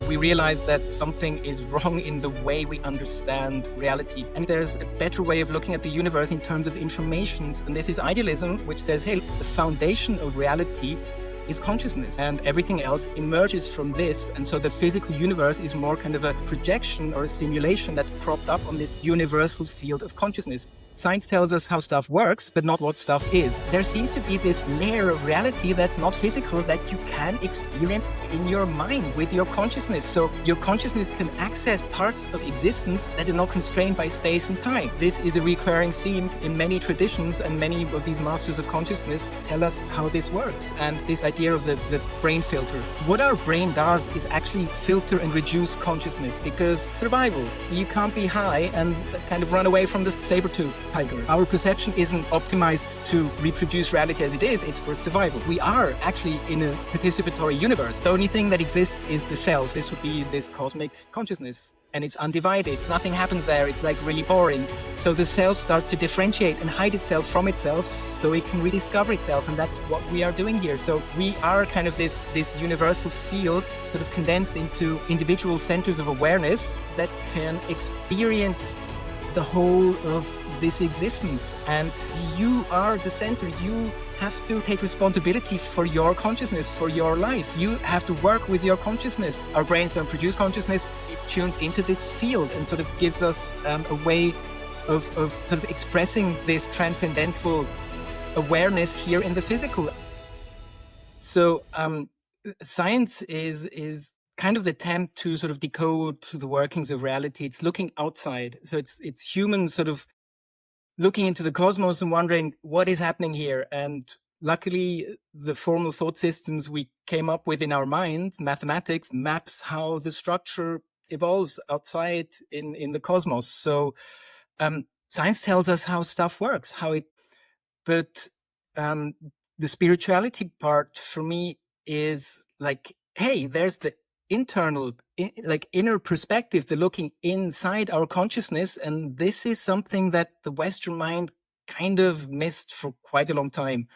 we realize that something is wrong in the way we understand reality. And there's a better way of looking at the universe in terms of information. And this is idealism, which says, hey, the foundation of reality is consciousness, and everything else emerges from this. And so the physical universe is more kind of a projection or a simulation that's propped up on this universal field of consciousness. Science tells us how stuff works, but not what stuff is. There seems to be this layer of reality that's not physical that you can experience in your mind with your consciousness. So your consciousness can access parts of existence that are not constrained by space and time. This is a recurring theme in many traditions, and many of these masters of consciousness tell us how this works. And this idea of the brain filter. What our brain does is actually filter and reduce consciousness, because survival. You can't be high and kind of run away from the saber-tooth tiger. Our perception isn't optimized to reproduce reality as it is, it's for survival. We are actually in a participatory universe. The only thing that exists is the self. This would be this cosmic consciousness. And it's undivided. Nothing happens there. It's like really boring. So the self starts to differentiate and hide itself from itself so it can rediscover itself. And that's what we are doing here. So we are kind of this universal field sort of condensed into individual centers of awareness that can experience the whole of this existence. And you are the center. You have to take responsibility for your consciousness, for your life. You have to work with your consciousness. Our brains don't produce consciousness. It tunes into this field and sort of gives us a way of sort of expressing this transcendental awareness here in the physical. So science is kind of the attempt to sort of decode the workings of reality. It's looking outside. So it's humans sort of looking into the cosmos and wondering what is happening here. And luckily, the formal thought systems we came up with in our mind, mathematics, maps how the structure evolves outside in the cosmos. So science tells us how stuff works, but the spirituality part for me is like, hey, there's the internal, inner perspective, the looking inside our consciousness. And this is something that the Western mind kind of missed for quite a long time.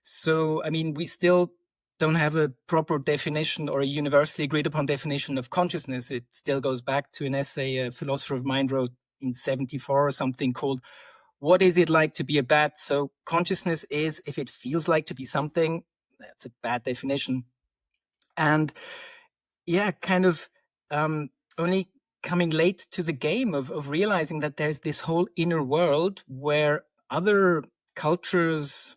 So, I mean, we still don't have a proper definition or a universally agreed upon definition of consciousness. It still goes back to an essay a philosopher of mind wrote in 1974 or something called, "What is it like to be a bat?" So consciousness is, if it feels like to be something, that's a bad definition. And yeah, kind of only coming late to the game of realizing that there's this whole inner world where other cultures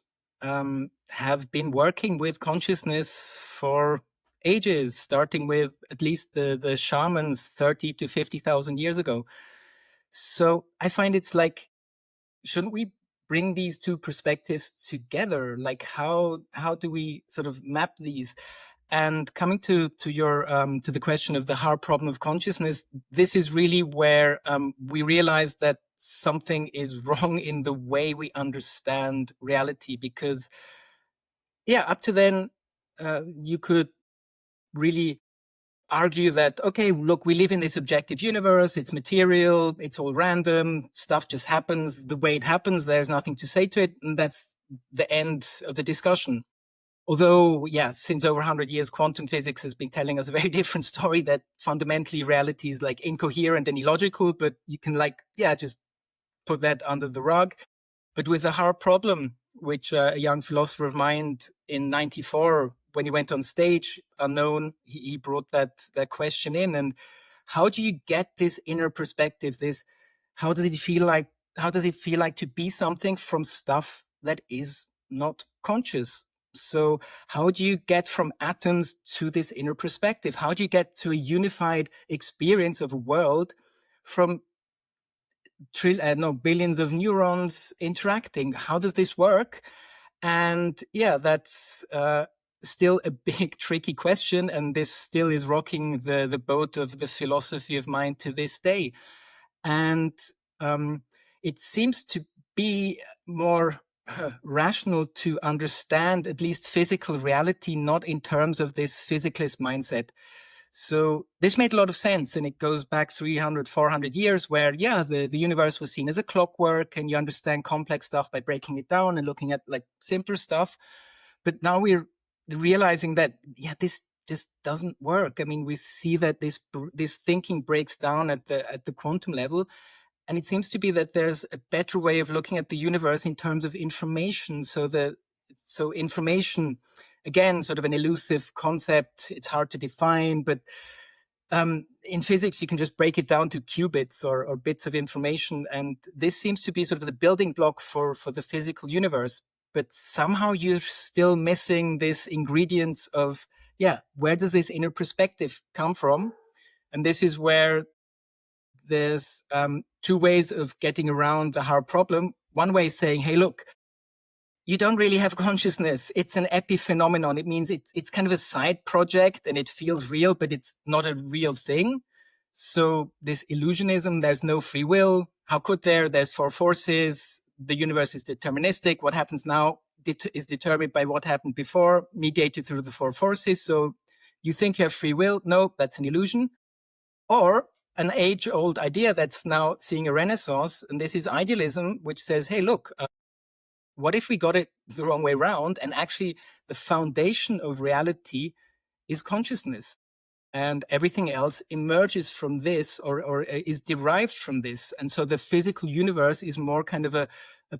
have been working with consciousness for ages, starting with at least the shamans 30 to 50,000 years ago. So I find it's like, shouldn't we bring these two perspectives together? Like how do we sort of map these? And coming to your to the question of the hard problem of consciousness, this is really where we realize that something is wrong in the way we understand reality. Because, yeah, up to then, you could really argue that, okay, look, we live in this objective universe. It's material. It's all random. Stuff just happens the way it happens. There's nothing to say to it. And that's the end of the discussion. Although, yeah, since over 100 years, quantum physics has been telling us a very different story, that fundamentally reality is like incoherent and illogical, but you can just put that under the rug. But with a hard problem, which a young philosopher of mind in 1994, when he went on stage, unknown, he brought that question in. And how do you get this inner perspective? How does it feel like to be something from stuff that is not conscious? So how do you get from atoms to this inner perspective? How do you get to a unified experience of a world from billions of neurons interacting? How does this work? And yeah, that's still a big, tricky question. And this still is rocking the boat of the philosophy of mind to this day. And it seems to be more rational to understand at least physical reality, not in terms of this physicalist mindset. So this made a lot of sense. And it goes back 300, 400 years where, yeah, the universe was seen as a clockwork, and you understand complex stuff by breaking it down and looking at like simpler stuff. But now we're realizing that, yeah, this just doesn't work. I mean, we see that this thinking breaks down at the quantum level, and it seems to be that there's a better way of looking at the universe in terms of information. So information, again, sort of an elusive concept. It's hard to define, but in physics, you can just break it down to qubits or bits of information. And this seems to be sort of the building block for the physical universe. But somehow you're still missing this ingredients of, where does this inner perspective come from? And this is where there's two ways of getting around the hard problem. One way is saying, hey, look, you don't really have consciousness. It's an epiphenomenon. It means it's kind of a side project and it feels real, but it's not a real thing. So this illusionism, there's no free will. How could there? There's four forces. The universe is deterministic. What happens now is determined by what happened before, mediated through the four forces. So you think you have free will? No, that's an illusion. Or an age-old idea that's now seeing a renaissance, and this is idealism, which says, hey, look, what if we got it the wrong way around? And actually, the foundation of reality is consciousness. And everything else emerges from this or is derived from this. And so the physical universe is more kind of a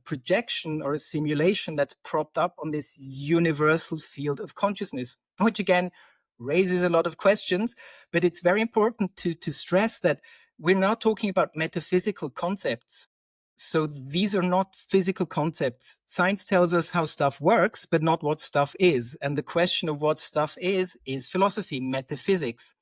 projection or a simulation that's propped up on this universal field of consciousness, which again raises a lot of questions. But it's very important to stress that we're now talking about metaphysical concepts. So these are not physical concepts. Science tells us how stuff works, but not what stuff is. And the question of what stuff is philosophy, metaphysics.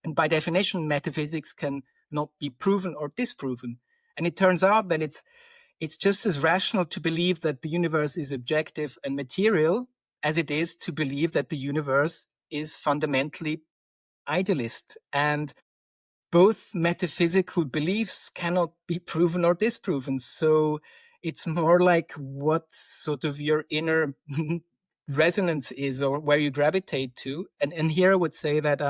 And by definition, metaphysics can not be proven or disproven. And it turns out that it's just as rational to believe that the universe is objective and material as it is to believe that the universe is fundamentally idealist. And both metaphysical beliefs cannot be proven or disproven. So it's more like what sort of your inner resonance is or where you gravitate to. And here I would say that,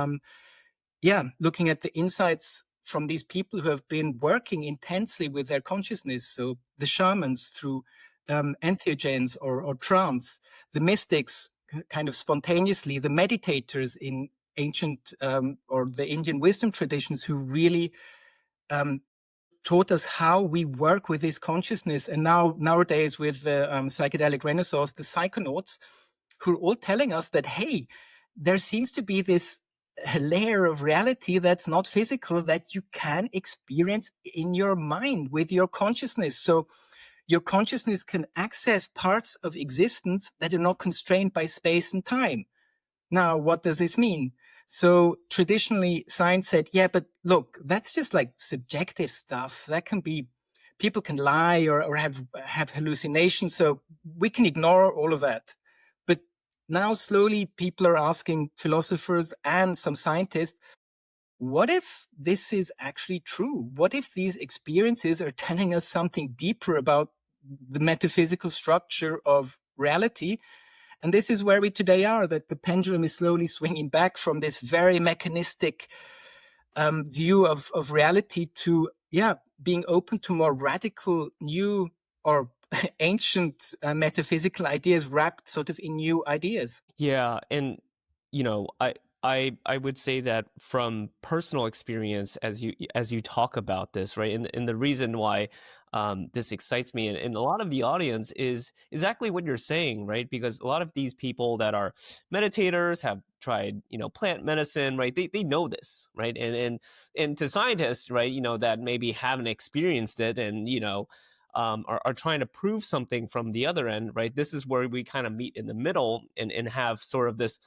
looking at the insights from these people who have been working intensely with their consciousness, so the shamans through entheogens or trance, the mystics kind of spontaneously, the meditators in ancient or the Indian wisdom traditions who really taught us how we work with this consciousness. And nowadays with the psychedelic renaissance, the psychonauts who are all telling us that, hey, there seems to be this layer of reality that's not physical that you can experience in your mind with your consciousness. So your consciousness can access parts of existence that are not constrained by space and time. Now, what does this mean? So traditionally, science said, yeah, but look, that's just like subjective stuff. That can be, people can lie or have hallucinations. So we can ignore all of that. But now slowly people are asking philosophers and some scientists, what if this is actually true? What if these experiences are telling us something deeper about the metaphysical structure of reality? And this is where we today are, that the pendulum is slowly swinging back from this very mechanistic view of reality to, being open to more radical, new or ancient metaphysical ideas wrapped sort of in new ideas. Yeah, and I would say that from personal experience, as you talk about this, right, and the reason why this excites me and a lot of the audience is exactly what you're saying, right? Because a lot of these people that are meditators have tried, plant medicine, right? They know this, right? And to scientists, right, that maybe haven't experienced it and are trying to prove something from the other end, right? This is where we kind of meet in the middle and have sort of this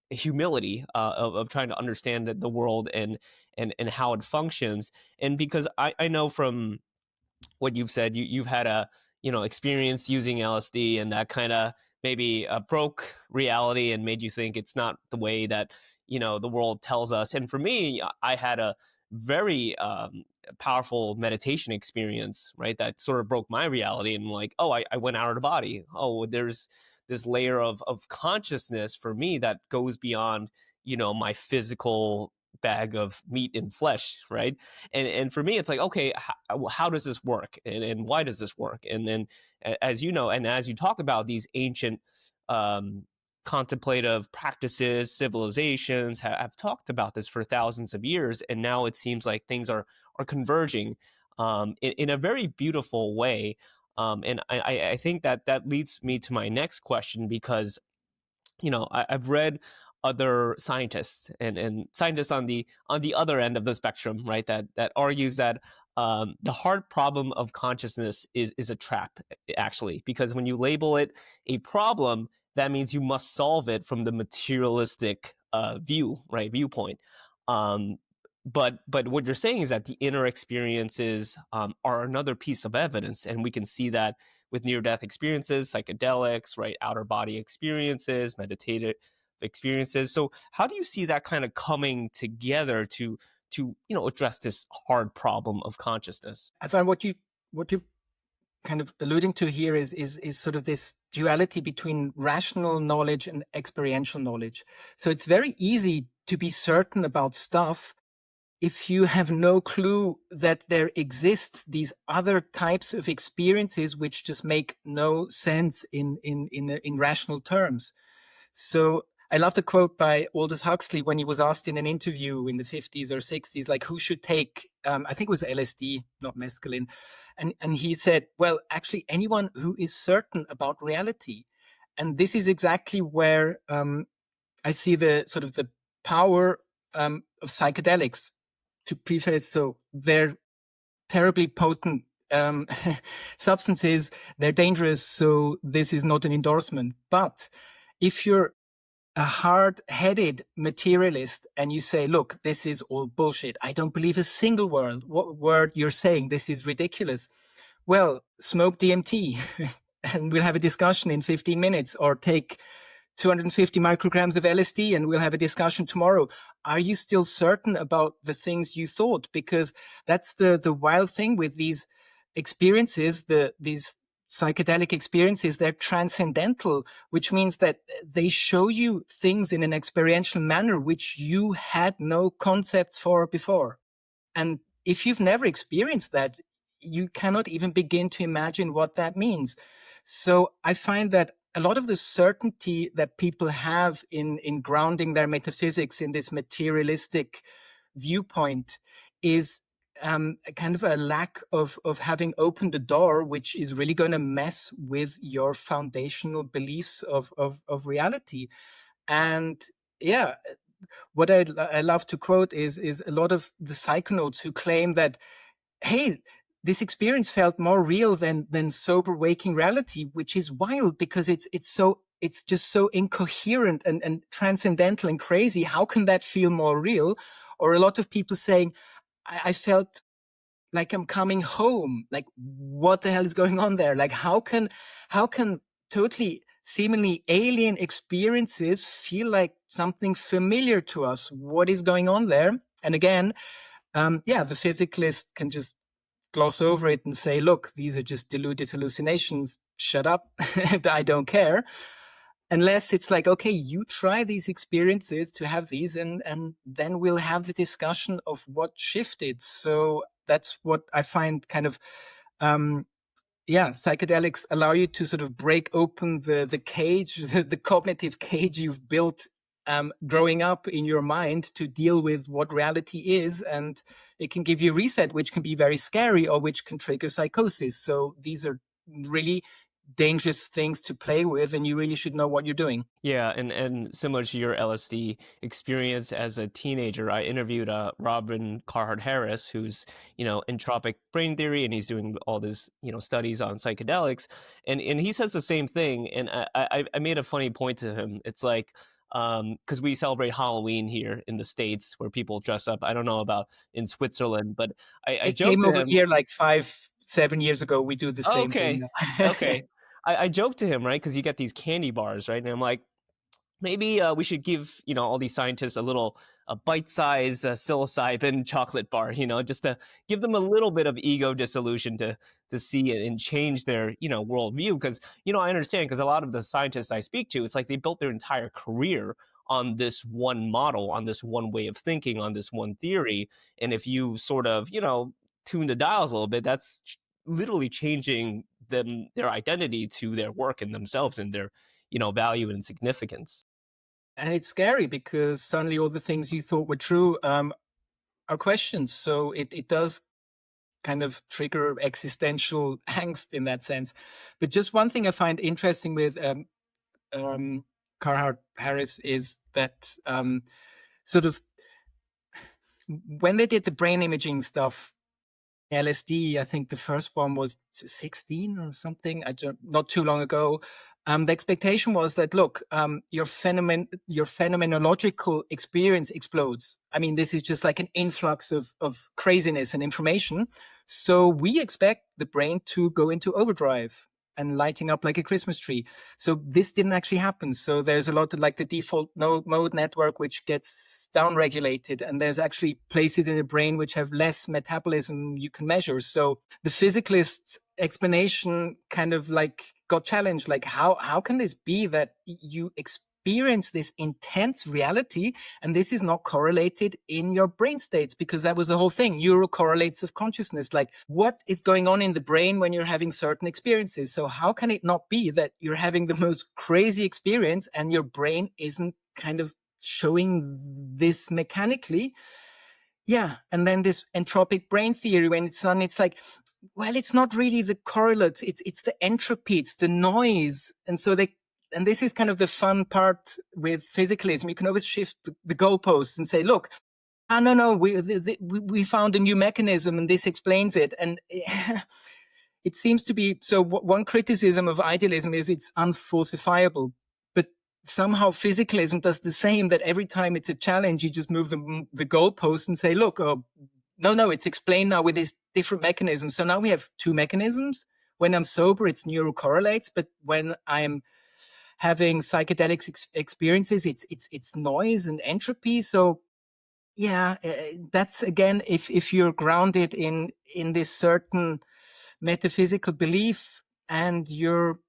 humility of trying to understand the world and how it functions. And because I know from what you've said, you've had a experience using LSD, and that kind of maybe broke reality and made you think it's not the way that the world tells us. And for me, I had a very powerful meditation experience, right, that sort of broke my reality. And like, oh, I went out of the body. Oh, there's this layer of consciousness for me that goes beyond my physical bag of meat and flesh, right? And for me, it's like, okay, how does this work, and why does this work? And then, as you know, and as you talk about these ancient contemplative practices, civilizations have talked about this for thousands of years, and now it seems like things are converging in a very beautiful way. And I think that that leads me to my next question, because I've read other scientists and scientists on the other end of the spectrum, right? That argues that the hard problem of consciousness is a trap, actually, because when you label it a problem, that means you must solve it from the materialistic viewpoint. Um, but what you're saying is that the inner experiences are another piece of evidence, and we can see that with near-death experiences, psychedelics, right, outer body experiences, meditative experiences. So how do you see that kind of coming together to address this hard problem of consciousness? I find what you kind of alluding to here is sort of this duality between rational knowledge and experiential knowledge. So it's very easy to be certain about stuff if you have no clue that there exists these other types of experiences which just make no sense in rational terms. So I love the quote by Aldous Huxley when he was asked in an interview in the 50s or 60s, like, who should take, I think it was LSD, not mescaline. And he said, well, actually, anyone who is certain about reality. And this is exactly where I see the sort of the power of psychedelics. To preface, so they're terribly potent substances. They're dangerous, so this is not an endorsement. But if you're a hard-headed materialist and you say, look, this is all bullshit, I don't believe a single word you're saying, this is ridiculous, well, smoke DMT and we'll have a discussion in 15 minutes, or take 250 micrograms of LSD and we'll have a discussion tomorrow. Are you still certain about the things you thought? Because that's the wild thing with these experiences, these psychedelic experiences, they're transcendental, which means that they show you things in an experiential manner which you had no concepts for before. And if you've never experienced that, you cannot even begin to imagine what that means. So I find that a lot of the certainty that people have in grounding their metaphysics in this materialistic viewpoint is kind of a lack of having opened the door, which is really going to mess with your foundational beliefs of reality. And yeah, what I love to quote is a lot of the psychonauts who claim that, hey, this experience felt more real than sober waking reality, which is wild because it's just so incoherent and transcendental and crazy. How can that feel more real? Or a lot of people saying, I felt like I'm coming home. Like, what the hell is going on there? Like, how can totally seemingly alien experiences feel like something familiar to us? What is going on there? And again, the physicalist can just gloss over it and say, look, these are just deluded hallucinations. Shut up. I don't care. Unless it's like, okay, you try these experiences to have these, and then we'll have the discussion of what shifted. So that's what I find kind of, psychedelics allow you to sort of break open the cage, the cognitive cage you've built growing up in your mind to deal with what reality is. And it can give you a reset, which can be very scary or which can trigger psychosis. So these are really dangerous things to play with, and you really should know what you're doing. Yeah, and similar to your LSD experience as a teenager, I interviewed Robin Carhart Harris, who's entropic brain theory, and he's doing all this studies on psychedelics, and he says the same thing. And I made a funny point to him. It's like, because we celebrate Halloween here in the States, where people dress up. I don't know about in Switzerland, but I It joked came to over him. here like 5-7 years ago. We do the same thing Okay, now. okay. I joked to him, right? Because you get these candy bars, right? And I'm like, maybe we should give all these scientists a bite-sized psilocybin chocolate bar, just to give them a little bit of ego dissolution to see it and change their worldview. Because I understand, because a lot of the scientists I speak to, it's like they built their entire career on this one model, on this one way of thinking, on this one theory. And if you sort of tune the dials a little bit, that's literally changing their identity to their work and themselves and their value and significance. And it's scary because suddenly all the things you thought were true are questions. So it does kind of trigger existential angst in that sense. But just one thing I find interesting with um, Carhart Harris is that sort of when they did the brain imaging stuff, LSD, I think the first one was 16 or something, not too long ago. The expectation was that, look, your phenomenological experience explodes. I mean, this is just like an influx of craziness and information. So we expect the brain to go into overdrive and lighting up like a Christmas tree. So this didn't actually happen. So there's a lot of like the default mode network, which gets downregulated. And there's actually places in the brain which have less metabolism you can measure. So the physicalist's explanation kind of like got challenged. Like, how can this be that you experience this intense reality and this is not correlated in your brain states? Because that was the whole thing, neurocorrelates of consciousness. Like, what is going on in the brain when you're having certain experiences? So how can it not be that you're having the most crazy experience and your brain isn't kind of showing this mechanically? Yeah. And then this entropic brain theory, when it's done, it's like, well, it's not really the correlates. It's the entropy, it's the noise. And so and this is kind of the fun part with physicalism. You can always shift the goalposts and say, look, no, we found a new mechanism and this explains it. And it seems to be, so one criticism of idealism is it's unfalsifiable, but somehow physicalism does the same, that every time it's a challenge, you just move the goalpost and say, look, no, it's explained now with this different mechanism. So now we have two mechanisms. When I'm sober, it's neurocorrelates, but when I'm having psychedelics experiences, it's noise and entropy. So yeah, that's again, if you're grounded in this certain metaphysical belief, and you're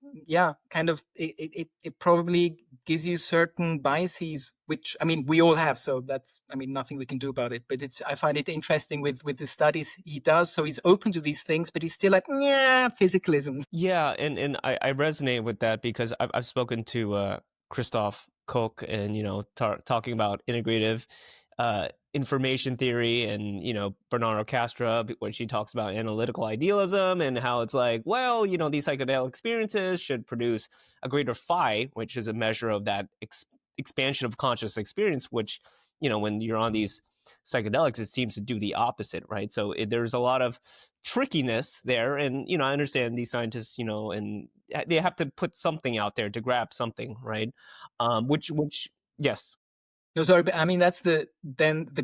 kind of it probably gives you certain biases, which I mean we all have. So that's, I mean, nothing we can do about it. But I find it interesting with the studies he does. So he's open to these things, but he's still like, yeah, physicalism. Yeah, and I resonate with that because I've spoken to Christoph Koch, and talking about integrative information theory, and Bernardo Castro, when she talks about analytical idealism and how it's like, well, these psychedelic experiences should produce a greater phi, which is a measure of that expansion of conscious experience, which when you're on these psychedelics, it seems to do the opposite, right? So there's a lot of trickiness there, and I understand these scientists, and they have to put something out there to grab something, right? Which yes. No, sorry, but I mean that's the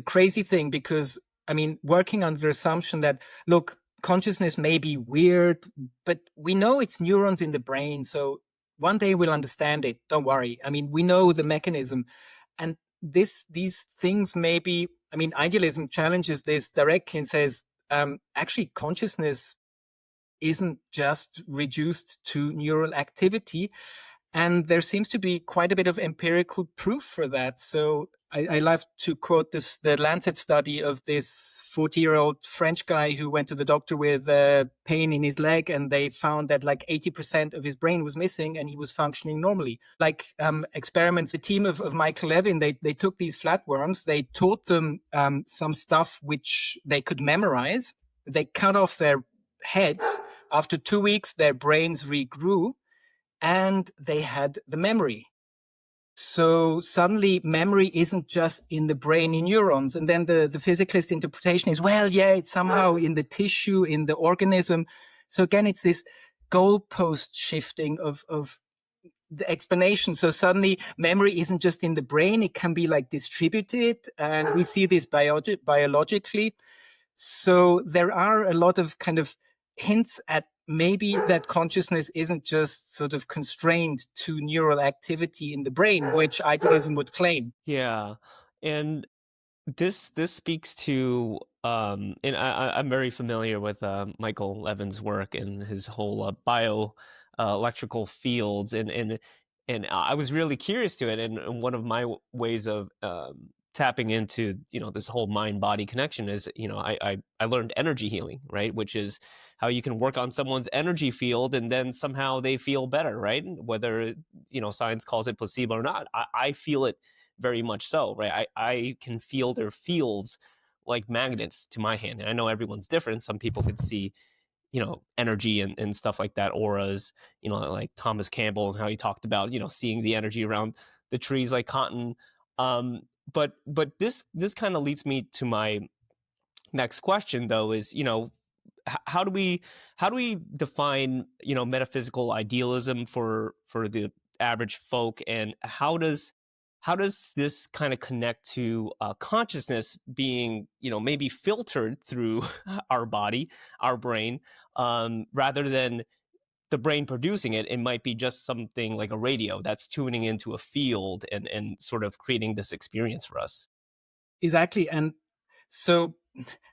crazy thing, because I mean, working under the assumption that, look, consciousness may be weird, but we know it's neurons in the brain, so one day we'll understand it. Don't worry. I mean, we know the mechanism, and these things may be. I mean, idealism challenges this directly and says, actually, consciousness isn't just reduced to neural activity. And there seems to be quite a bit of empirical proof for that. So I love to quote the Lancet study of this 40-year-old French guy who went to the doctor with pain in his leg, and they found that like 80% of his brain was missing and he was functioning normally. Like experiments, a team of Michael Levin, they took these flatworms, they taught them some stuff which they could memorize. They cut off their heads. After 2 weeks, their brains regrew, and they had the memory. So suddenly memory isn't just in the brain in neurons. And then the physicalist interpretation is, well, yeah, it's somehow in the tissue, in the organism. So again, it's this goalpost shifting of the explanation. So suddenly memory isn't just in the brain, it can be like distributed. And we see this biologically. So there are a lot of kind of hints at maybe that consciousness isn't just sort of constrained to neural activity in the brain, which idealism would claim. Yeah, and this speaks to and I'm very familiar with Michael Levin's work and his whole bio electrical fields, and I was really curious to it, and one of my ways of tapping into, this whole mind body connection is, I learned energy healing, right? Which is how you can work on someone's energy field and then somehow they feel better, right? Whether, science calls it placebo or not, I feel it very much so, right? I can feel their fields like magnets to my hand. And I know everyone's different. Some people could see, energy and stuff like that, auras, like Thomas Campbell and how he talked about, seeing the energy around the trees like cotton. Um, but this kind of leads me to my next question, though, is, how do we define, metaphysical idealism for the average folk, and how does this kind of connect to consciousness being, maybe filtered through our body, our brain, rather than the brain producing it? It might be just something like a radio that's tuning into a field and sort of creating this experience for us. Exactly. And so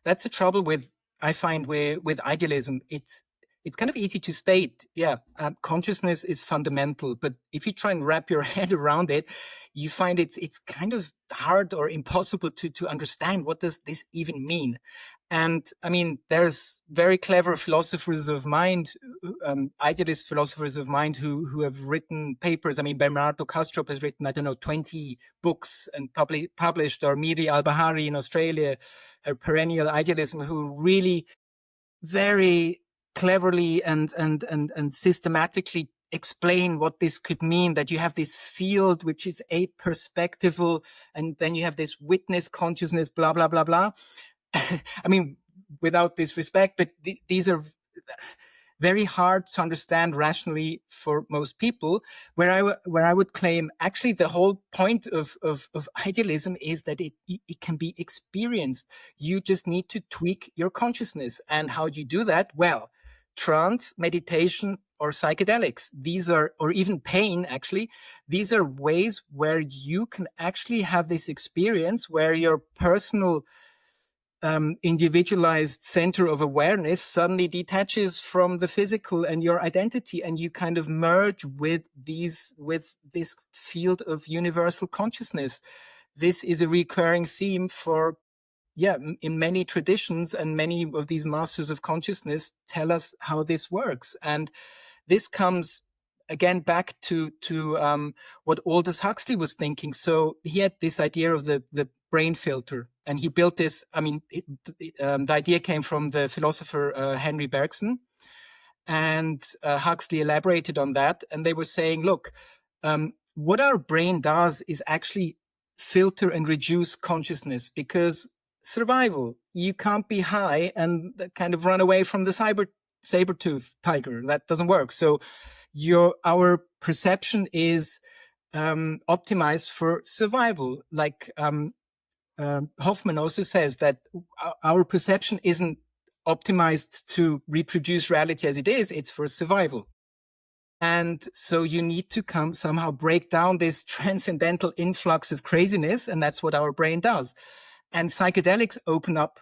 that's the trouble with, I find, with idealism. It's kind of easy to state, yeah, consciousness is fundamental, but if you try and wrap your head around it, you find it's kind of hard or impossible to understand what does this even mean. And I mean, there's very clever philosophers of mind, idealist philosophers of mind who have written papers. I mean, Bernardo Kastrup has written, I don't know, 20 books and published, or Miri Al-Bahari in Australia, her perennial idealism, who really very cleverly and systematically explain what this could mean, that you have this field which is aperspectival, and then you have this witness consciousness, blah, blah, blah, blah. I mean, without disrespect, but these are very hard to understand rationally for most people, where I would claim actually the whole point of idealism is that it can be experienced. You just need to tweak your consciousness. And how do you do that? Well, trance, meditation, or psychedelics. These are, or even pain, actually, these are ways where you can actually have this experience where your personal individualized center of awareness suddenly detaches from the physical and your identity, and you kind of merge with this field of universal consciousness. This is a recurring theme for, in many traditions, and many of these masters of consciousness tell us how this works. And this comes again back to what Aldous Huxley was thinking. So he had this idea of the brain filter, and he built this. I mean, the idea came from the philosopher Henry Bergson, and Huxley elaborated on that. And they were saying, look, what our brain does is actually filter and reduce consciousness, because survival, you can't be high and kind of run away from the saber-tooth tiger. That doesn't work. So our perception is optimized for survival. Like Hoffman also says that our perception isn't optimized to reproduce reality as it is, it's for survival. And so you need to somehow break down this transcendental influx of craziness, and that's what our brain does. And psychedelics open up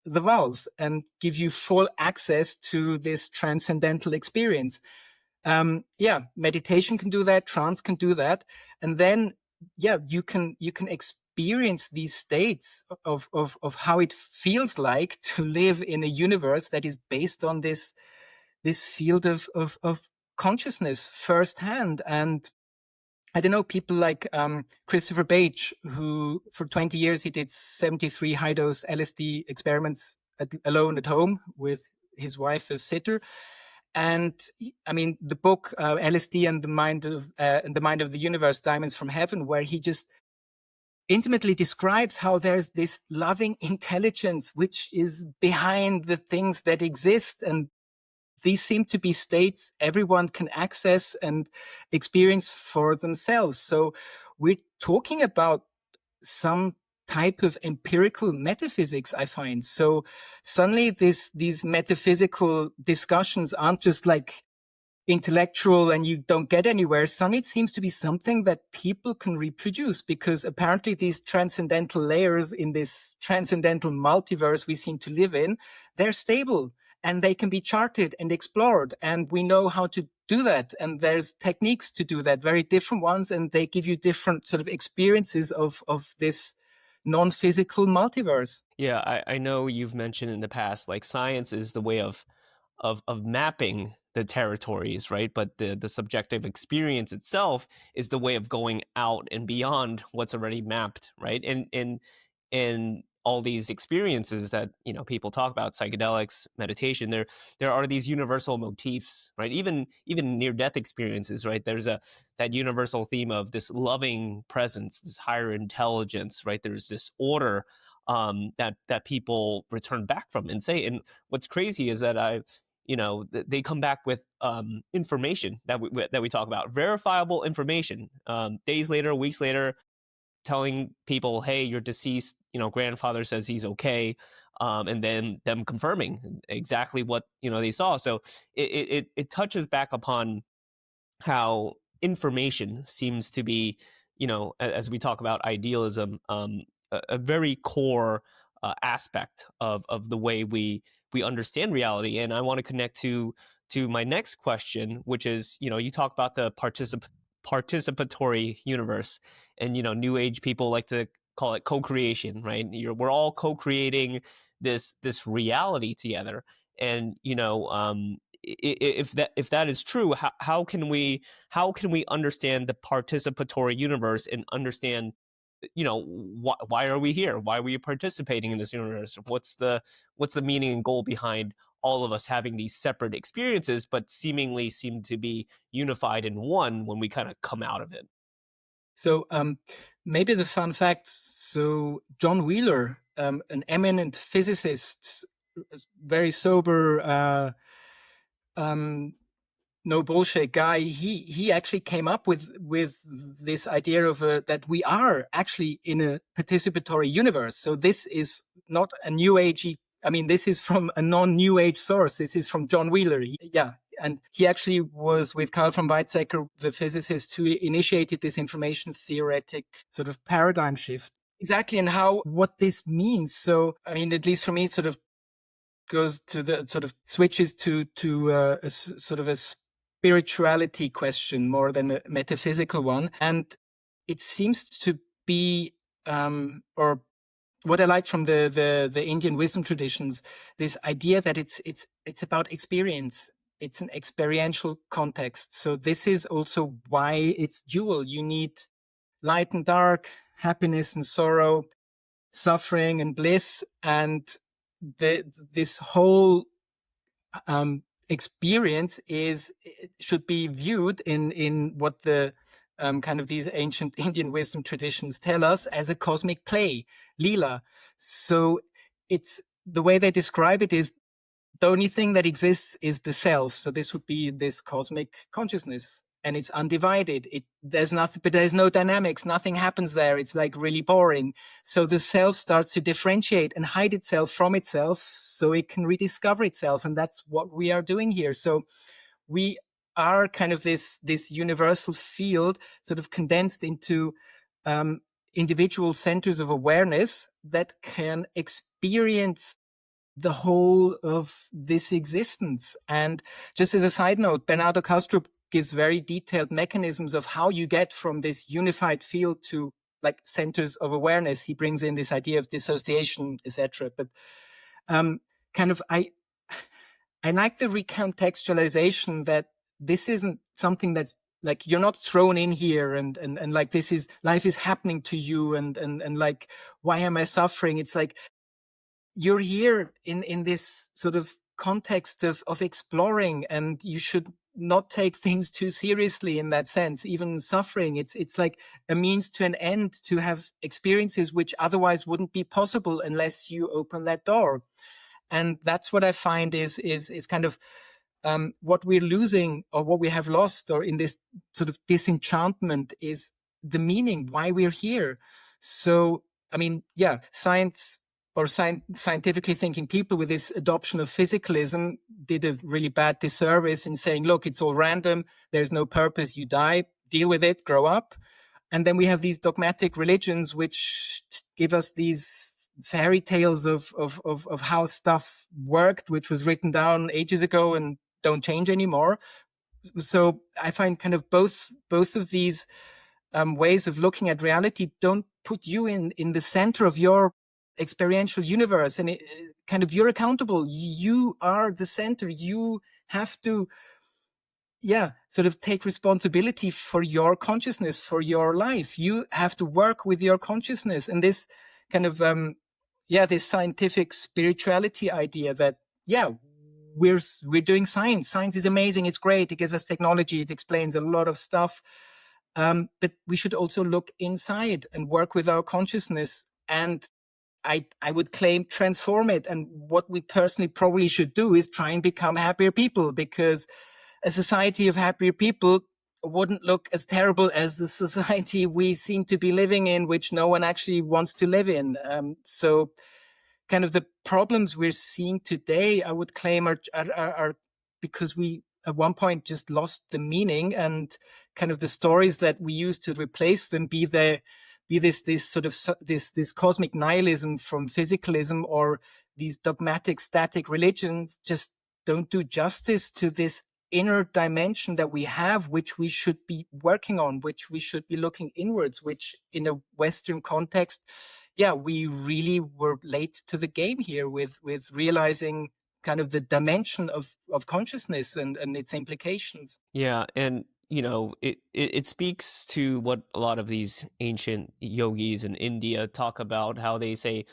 the valves and give you full access to this transcendental experience. Meditation can do that, trance can do that, and then you can experience these states of how it feels like to live in a universe that is based on this field of consciousness firsthand. And I don't know, people like Christopher Page, who for 20 years he did 73 high-dose LSD experiments alone at home with his wife as sitter. And I mean, the book LSD and the Mind of the Universe, Diamonds from Heaven, where he just intimately describes how there's this loving intelligence which is behind the things that exist, and these seem to be states everyone can access and experience for themselves. So we're talking about some type of empirical metaphysics, I find. So suddenly these metaphysical discussions aren't just like intellectual and you don't get anywhere. Suddenly it seems to be something that people can reproduce, because apparently these transcendental layers in this transcendental multiverse we seem to live in, they're stable and they can be charted and explored. And we know how to do that. And there's techniques to do that, very different ones. And they give you different sort of experiences of this non-physical multiverse. Yeah, I know you've mentioned in the past, like science is the way of mapping the territories, right? But the subjective experience itself is the way of going out and beyond what's already mapped, right? And all these experiences that people talk about, psychedelics, meditation, there are these universal motifs, right? Even near death experiences, right? There's that universal theme of this loving presence, this higher intelligence, right? There's this order that people return back from and say. And what's crazy is that they come back with information that we talk about, verifiable information. Days later, weeks later, telling people, "Hey, your deceased, grandfather says he's okay," and then them confirming exactly what they saw. So it touches back upon how information seems to be, as we talk about idealism, a very core aspect of the way we understand reality. And I want to connect to my next question, which is, you talk about the participatory universe, and New Age people like to call it co-creation, right? We're all co-creating this reality together, and if that is true, how can we understand the participatory universe and understand why are we here, why are we participating in this universe, what's the meaning and goal behind all of us having these separate experiences but seemingly seem to be unified in one when we kind of come out of it? So maybe as a fun fact, so John Wheeler, an eminent physicist, very sober, no bullshit guy, he actually came up with this idea of that we are actually in a participatory universe. So this is not a new agey. I mean, this is from a non-new age source. This is from John Wheeler. And he actually was with Carl von Weizsäcker, the physicist who initiated this information theoretic sort of paradigm shift. Exactly, and what this means. So, I mean, at least for me, it sort of goes to the sort of switches to a sort of a spirituality question more than a metaphysical one. And it seems to be, or what I like from the Indian wisdom traditions, this idea that it's about experience. It's an experiential context. So this is also why it's dual. You need light and dark, happiness and sorrow, suffering and bliss, and this whole experience should be viewed in what the kind of these ancient Indian wisdom traditions tell us as a cosmic play, Leela. So it's the way they describe it is the only thing that exists is the self. So this would be this cosmic consciousness, and it's undivided. There's nothing, but there's no dynamics. Nothing happens there. It's like really boring. So the self starts to differentiate and hide itself from itself so it can rediscover itself. And that's what we are doing here. So we are kind of this universal field sort of condensed into individual centers of awareness that can experience the whole of this existence. And just as a side note, Bernardo Kastrup gives very detailed mechanisms of how you get from this unified field to like centers of awareness. He brings in this idea of dissociation, etc. But kind of I like the recontextualization that this isn't something that's like you're not thrown in here and like this is life is happening to you and like why am I suffering? It's like you're here in this sort of context of exploring, and you should not take things too seriously in that sense. Even suffering, it's like a means to an end to have experiences which otherwise wouldn't be possible unless you open that door. And that's what I find is kind of what we're losing or what we have lost or in this sort of disenchantment is the meaning, why we're here. So, I mean, yeah, science or scientifically thinking people with this adoption of physicalism did a really bad disservice in saying, look, it's all random. There's no purpose. You die, deal with it, grow up. And then we have these dogmatic religions, which give us these fairy tales of how stuff worked, which was written down ages ago and don't change anymore. So I find kind of both of these ways of looking at reality don't put you in the center of your experiential universe, and kind of you're accountable. You are the center. You have to, sort of take responsibility for your consciousness, for your life. You have to work with your consciousness. And this kind of, this scientific spirituality idea that, we're doing science. Science is amazing. It's great. It gives us technology. It explains a lot of stuff. But we should also look inside and work with our consciousness. And I would claim transform it. And what we personally probably should do is try and become happier people, because a society of happier people wouldn't look as terrible as the society we seem to be living in, which no one actually wants to live in. So kind of the problems we're seeing today, I would claim are because we at one point just lost the meaning, and kind of the stories that we use to replace them, be this sort of this cosmic nihilism from physicalism, or these dogmatic static religions, just don't do justice to this inner dimension that we have, which we should be working on, which we should be looking inwards, which in a Western context, we really were late to the game here with realizing kind of the dimension of consciousness and its implications. Yeah, and it speaks to what a lot of these ancient yogis in India talk about, how they say,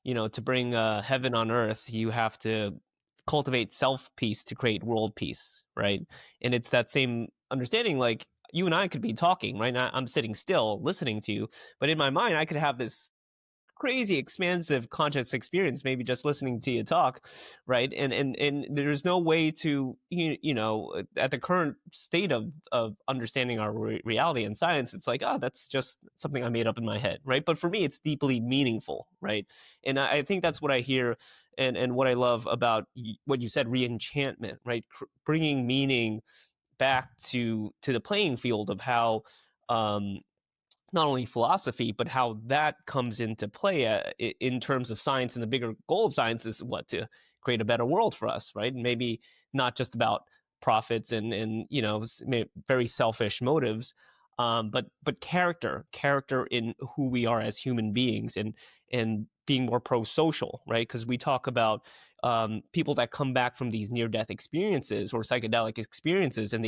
to bring heaven on earth, you have to cultivate self peace to create world peace, right? And it's that same understanding, like you and I could be talking right now, I'm sitting still listening to you, but in my mind I could have this crazy expansive conscious experience, maybe just listening to you talk, right? And there's no way to at the current state of understanding our reality and science, it's like, oh, that's just something I made up in my head, right? But for me, it's deeply meaningful, right? And I think that's what I hear, and what I love about what you said, re-enchantment, right? Bringing meaning back to the playing field of how not only philosophy, but how that comes into play in terms of science. And the bigger goal of science is what? To create a better world for us, right? And maybe not just about profits and very selfish motives, but character in who we are as human beings, and being more pro-social, right? Because we talk about people that come back from these near-death experiences or psychedelic experiences, and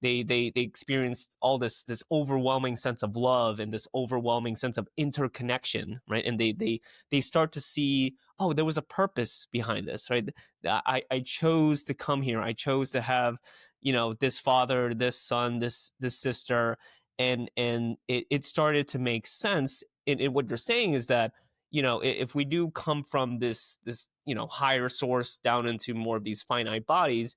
they experience all this overwhelming sense of love and this overwhelming sense of interconnection, right? And they start to see, oh, there was a purpose behind this, right? I chose to come here. I chose to have, this father, this son, this sister, and it started to make sense. And what you're saying is that, if we do come from this higher source down into more of these finite bodies,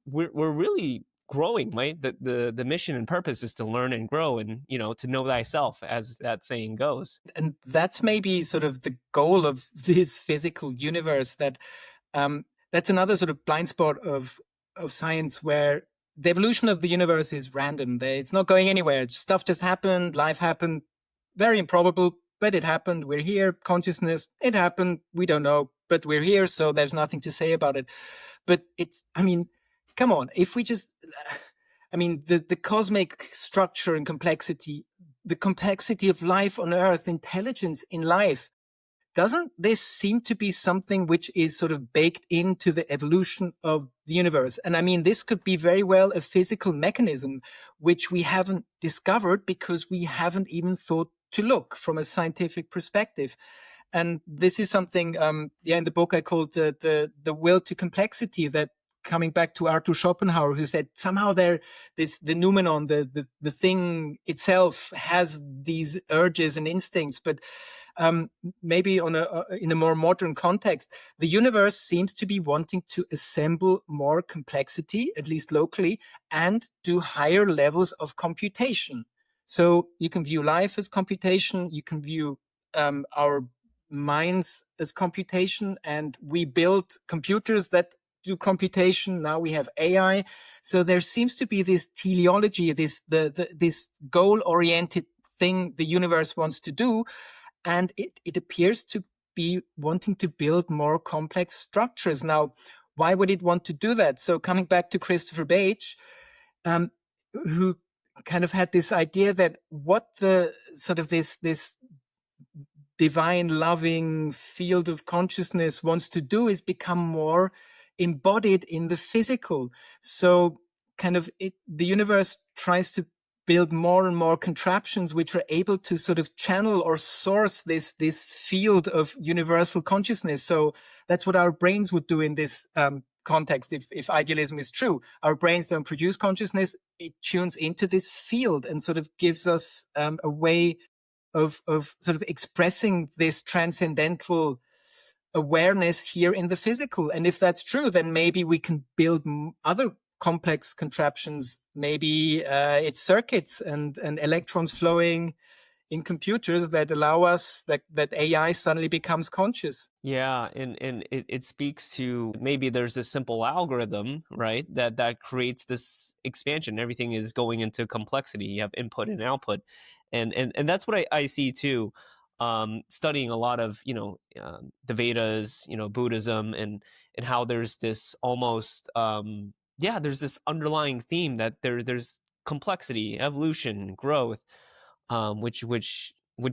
we're really growing, right? The mission and purpose is to learn and grow, and to know thyself, as that saying goes. And that's maybe sort of the goal of this physical universe, that that's another sort of blind spot of science, where the evolution of the universe is random. It's not going anywhere. Stuff just happened, life happened, very improbable, but it happened. We're here. Consciousness, it happened. We don't know, but we're here, so there's nothing to say about it. But come on, if we just, the cosmic structure and complexity, the complexity of life on Earth, intelligence in life, doesn't this seem to be something which is sort of baked into the evolution of the universe? And this could be very well a physical mechanism which we haven't discovered because we haven't even thought to look from a scientific perspective. And this is something, in the book I called the will to complexity, that coming back to Arthur Schopenhauer, who said somehow the noumenon, the thing itself, has these urges and instincts, but maybe in a more modern context, the universe seems to be wanting to assemble more complexity, at least locally, and do higher levels of computation. So you can view life as computation, you can view our minds as computation, and we build computers that do computation. Now we have AI. So there seems to be this teleology, this goal-oriented thing the universe wants to do, and it appears to be wanting to build more complex structures. Now, why would it want to do that? So coming back to Christopher Bache, who kind of had this idea that what the sort of this divine, loving field of consciousness wants to do is become more embodied in the physical. So kind of the universe tries to build more and more contraptions which are able to sort of channel or source this field of universal consciousness. So that's what our brains would do in this context. If idealism is true, our brains don't produce consciousness; it tunes into this field and sort of gives us a way of sort of expressing this transcendental awareness here in the physical. And if that's true, then maybe we can build other complex contraptions. Maybe it's circuits and electrons flowing in computers that allow us that AI suddenly becomes conscious. Yeah, and it speaks to maybe there's a simple algorithm, right? That creates this expansion. Everything is going into complexity. You have input and output, and that's what I see too. Studying a lot of the Vedas, Buddhism, and how there's this almost there's this underlying theme that there's complexity, evolution, growth, which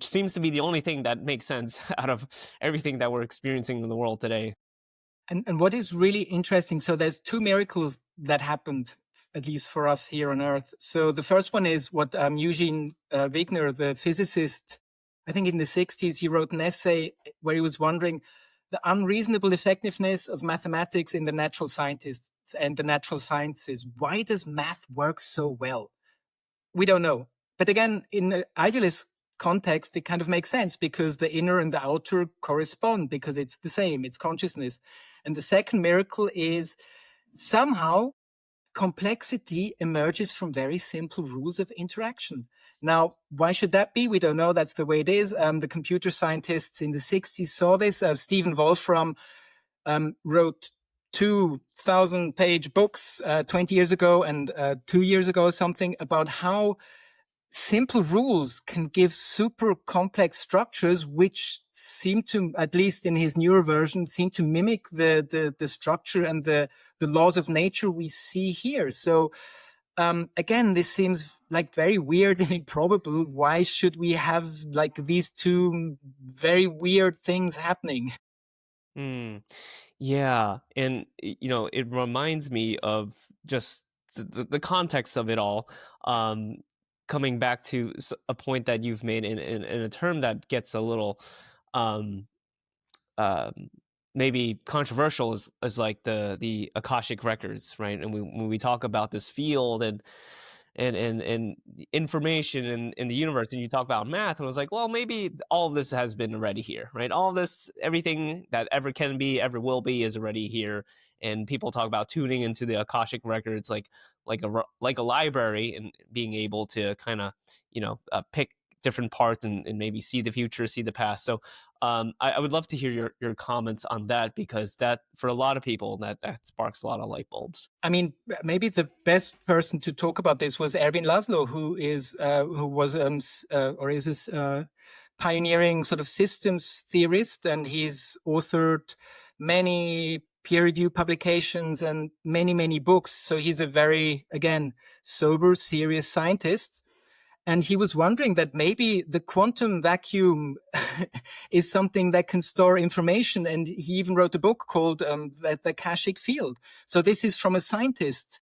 seems to be the only thing that makes sense out of everything that we're experiencing in the world today. And what is really interesting, so there's two miracles that happened, at least for us here on Earth. So the first one is what Eugene Wigner, the physicist, I think in the 60s, he wrote an essay where he was wondering the unreasonable effectiveness of mathematics in the natural scientists and the natural sciences. Why does math work so well? We don't know. But again, in the idealist context, it kind of makes sense because the inner and the outer correspond because it's the same, it's consciousness. And the second miracle is somehow complexity emerges from very simple rules of interaction. Now, why should that be? We don't know. That's the way it is. The computer scientists in the 60s saw this. Stephen Wolfram wrote 2,000-page books 20 years ago and 2 years ago, something about how simple rules can give super complex structures, which seem to, at least in his newer version, seem to mimic the structure and the laws of nature we see here. So again, this seems like very weird and improbable. Why should we have like these two very weird things happening? Mm. Yeah, and it reminds me of just the context of it all. Um, Coming back to a point that you've made in a term that gets a little um, um, maybe controversial is like the Akashic records, right? And when we talk about this field and information in the universe, and you talk about math, and I was like, well, maybe all of this has been already here, right? All of this, everything that ever can be, ever will be, is already here. And people talk about tuning into the Akashic records, like a library, and being able to kind of pick different parts and maybe see the future, see the past. So I would love to hear your comments on that, because that, for a lot of people, that sparks a lot of light bulbs. I mean, maybe the best person to talk about this was Erwin Laszlo, who was or is this pioneering sort of systems theorist, and he's authored many peer-reviewed publications and many books. So he's a very, again, sober, serious scientist. And he was wondering that maybe the quantum vacuum is something that can store information. And he even wrote a book called the Akashic Field. So this is from a scientist.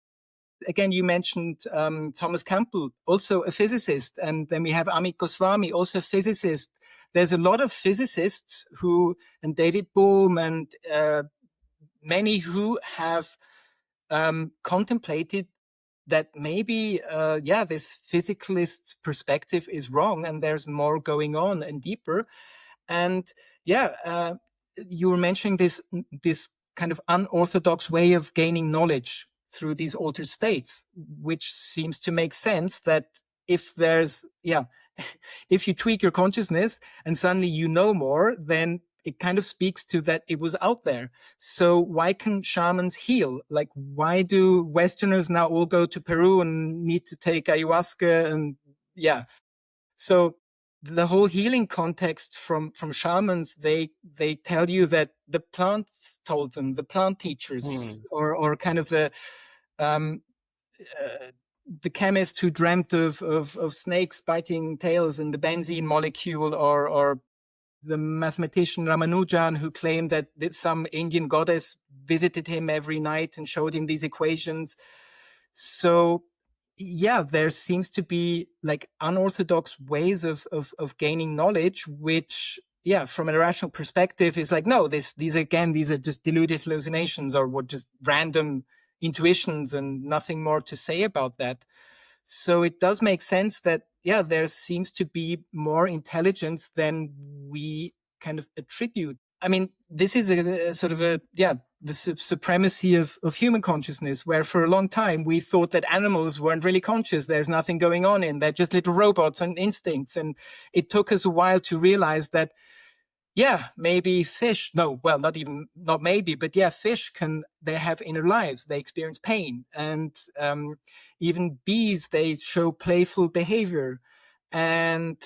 Again, you mentioned Thomas Campbell, also a physicist. And then we have Amit Goswami, also a physicist. There's a lot of physicists and David Bohm and many who have contemplated that maybe, this physicalist perspective is wrong and there's more going on and deeper. And you were mentioning this kind of unorthodox way of gaining knowledge through these altered states, which seems to make sense that if if you tweak your consciousness and suddenly you know more, then it kind of speaks to that it was out there. So why can shamans heal? Like, why do Westerners now all go to Peru and need to take ayahuasca? And so the whole healing context from shamans, they tell you that the plants told them, the plant teachers, or kind of um, the chemist who dreamt of snakes biting tails and the benzene molecule, or the mathematician Ramanujan, who claimed that some Indian goddess visited him every night and showed him these equations. So yeah, there seems to be like unorthodox ways of gaining knowledge, which, yeah, from a rational perspective is like, no, these are just deluded hallucinations or what, just random intuitions and nothing more to say about that. So it does make sense that, yeah, there seems to be more intelligence than we kind of attribute. I mean, this is a sort of the supremacy of human consciousness, where for a long time we thought that animals weren't really conscious. There's nothing going on they're just little robots and instincts. And it took us a while to realize that, yeah, maybe fish, no, well, not maybe, but yeah, fish they have inner lives. They experience pain. And even bees, they show playful behavior. And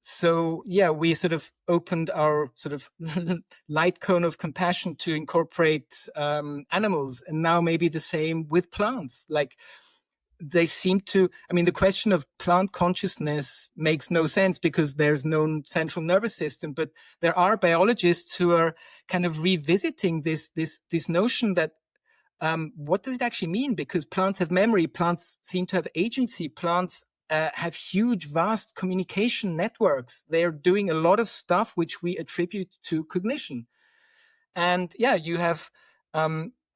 so, yeah, we sort of opened our sort of light cone of compassion to incorporate animals. And now maybe the same with plants. Like, they seem to, I mean, the question of plant consciousness makes no sense because there's no central nervous system, but there are biologists who are kind of revisiting this notion that what does it actually mean? Because plants have memory, plants seem to have agency, plants have huge, vast communication networks. They're doing a lot of stuff which we attribute to cognition. And yeah, you have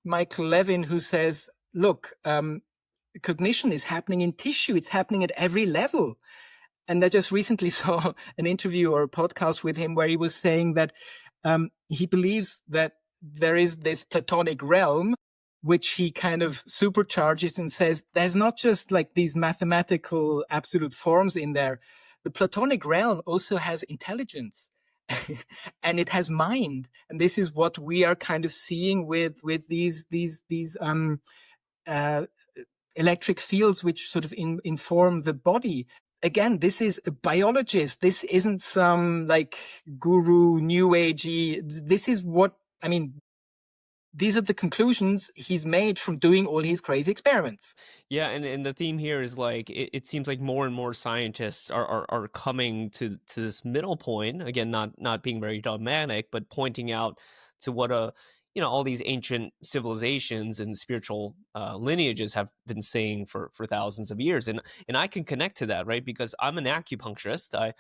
Michael Levin, who says, look, cognition is happening in tissue. It's happening at every level. And I just recently saw an interview or a podcast with him where he was saying that he believes that there is this Platonic realm, which he kind of supercharges and says there's not just like these mathematical absolute forms in there. The Platonic realm also has intelligence. And it has mind. And this is what we are kind of seeing with these electric fields which sort of inform the body. Again, this is a biologist. This isn't some like guru, new agey. This is what, I mean, these are the conclusions he's made from doing all his crazy experiments. Yeah, and the theme here is like it seems like more and more scientists are coming to this middle point. Again, not being very dogmatic, but pointing out to what all these ancient civilizations and spiritual lineages have been saying for thousands of years. And I can connect to that, right? Because I'm an acupuncturist.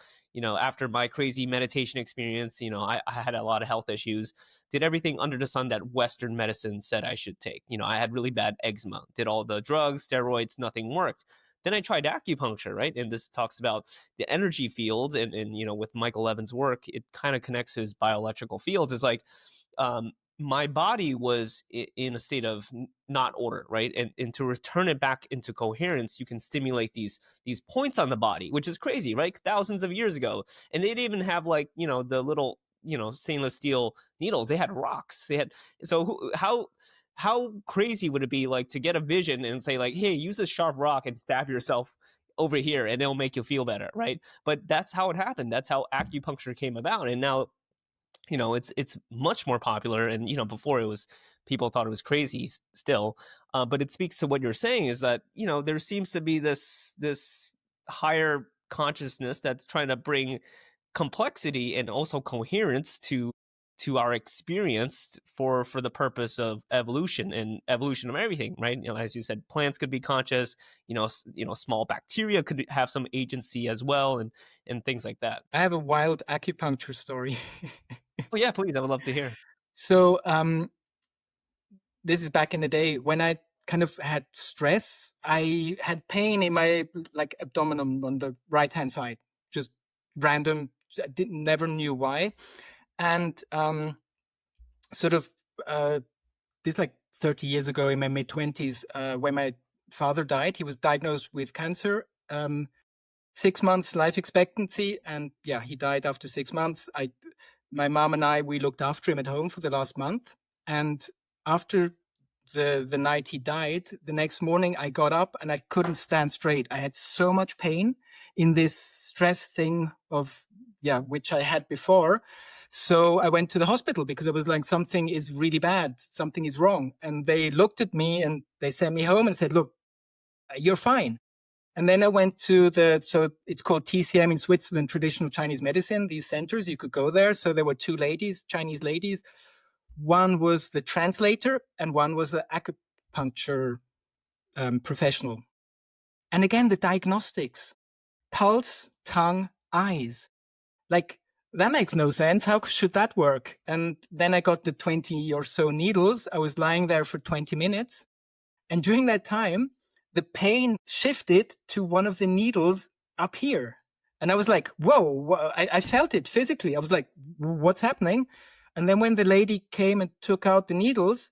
After my crazy meditation experience, I had a lot of health issues, did everything under the sun that Western medicine said I should take. I had really bad eczema, did all the drugs, steroids, nothing worked. Then I tried acupuncture, right? And this talks about the energy fields. And with Michael Levin's work, it kind of connects to his bioelectrical fields. It's like, my body was in a state of not order, right? And to return it back into coherence, you can stimulate these points on the body, which is crazy, right? Thousands of years ago. And they didn't even have like, the little, stainless steel needles. They had rocks. How crazy would it be like to get a vision and say like, hey, use this sharp rock and stab yourself over here and it'll make you feel better, right? But that's how it happened. That's how acupuncture came about. And now it's much more popular. And before, it was, people thought it was crazy still, but it speaks to what you're saying, is that there seems to be this higher consciousness that's trying to bring complexity and also coherence to our experience for the purpose of evolution and evolution of everything, right? As you said, plants could be conscious, small bacteria could have some agency as well, and things like that. I have a wild acupuncture story. Oh yeah, please, I would love to hear. So this is back in the day when I kind of had stress. I had pain in my like abdomen on the right hand side, just random. I never knew why, and sort of this like 30 years ago in my mid-20s, when my father died. He was diagnosed with cancer. 6 months life expectancy, and yeah, he died after 6 months. My mom and I, we looked after him at home for the last month. And after the night he died, the next morning I got up and I couldn't stand straight. I had so much pain in this stress thing of, which I had before. So I went to the hospital because I was like, something is really bad. Something is wrong. And they looked at me and they sent me home and said, look, you're fine. And then I went to so it's called TCM in Switzerland, Traditional Chinese Medicine, these centers, you could go there. So there were two ladies, Chinese ladies. One was the translator and one was an acupuncture professional. And again, the diagnostics, pulse, tongue, eyes. Like, that makes no sense. How should that work? And then I got the 20 or so needles. I was lying there for 20 minutes. And during that time, the pain shifted to one of the needles up here. And I was like, whoa, I felt it physically. I was like, what's happening? And then when the lady came and took out the needles,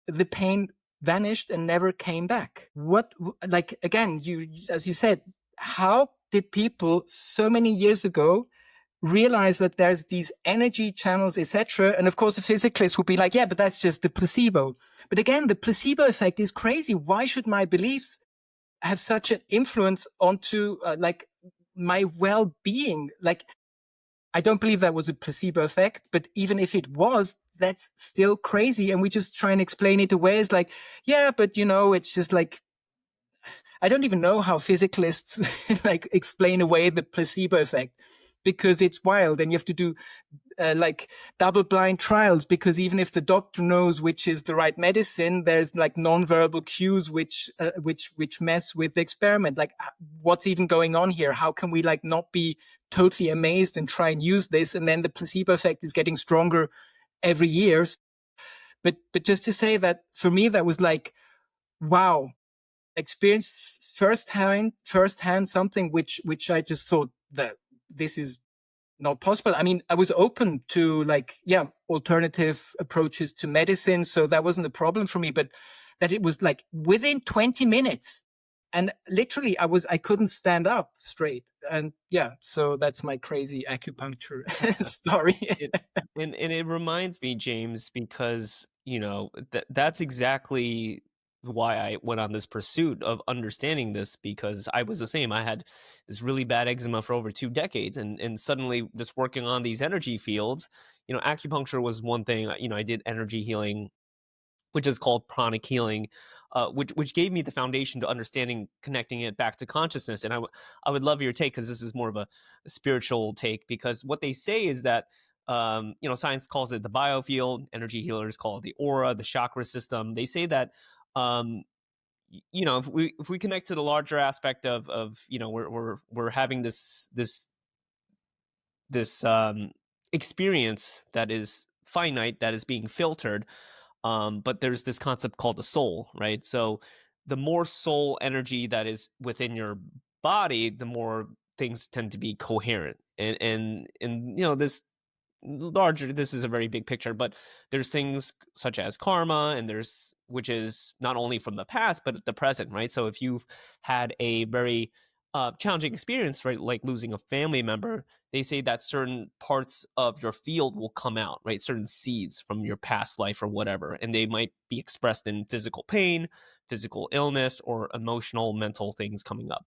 the pain vanished and never came back. What, like, again, as you said, how did people so many years ago realize that there's these energy channels, etc.? And of course, a physicalist would be like, yeah, but that's just the placebo. But again, the placebo effect is crazy. Why should my beliefs have such an influence onto like my well-being? Like, I don't believe that was a placebo effect, but even if it was, that's still crazy. And we just try and explain it away as like, yeah, but it's just like, I don't even know how physicalists like explain away the placebo effect, because it's wild and you have to do like double-blind trials, because even if the doctor knows which is the right medicine, there's like non-verbal cues which mess with the experiment. Like, what's even going on here? How can we like not be totally amazed and try and use this? And then the placebo effect is getting stronger every year. But just to say that for me, that was like, wow, experience firsthand something which I just thought that this is not possible. I mean, I was open to like, yeah, alternative approaches to medicine. So that wasn't a problem for me, but that it was like within 20 minutes and literally I couldn't stand up straight. And yeah, so that's my crazy acupuncture story. And it reminds me, James, because, that's exactly why I went on this pursuit of understanding this, because I was the same. I had this really bad eczema for over 2 decades, and suddenly just working on these energy fields, acupuncture was one thing. I did energy healing, which is called pranic healing, which gave me the foundation to understanding, connecting it back to consciousness. And I would love your take, because this is more of a spiritual take, because what they say is that science calls it the biofield, energy healers call it the aura, the chakra system. They say that if we connect to the larger aspect of we're having this experience that is finite, that is being filtered, but there's this concept called the soul, right? So the more soul energy that is within your body, the more things tend to be coherent. And this larger, this is a very big picture, but there's things such as karma, and which is not only from the past but the present, right? So if you've had a very challenging experience, right, like losing a family member, they say that certain parts of your field will come out, right? Certain seeds from your past life or whatever, and they might be expressed in physical pain, physical illness, or emotional, mental things coming up.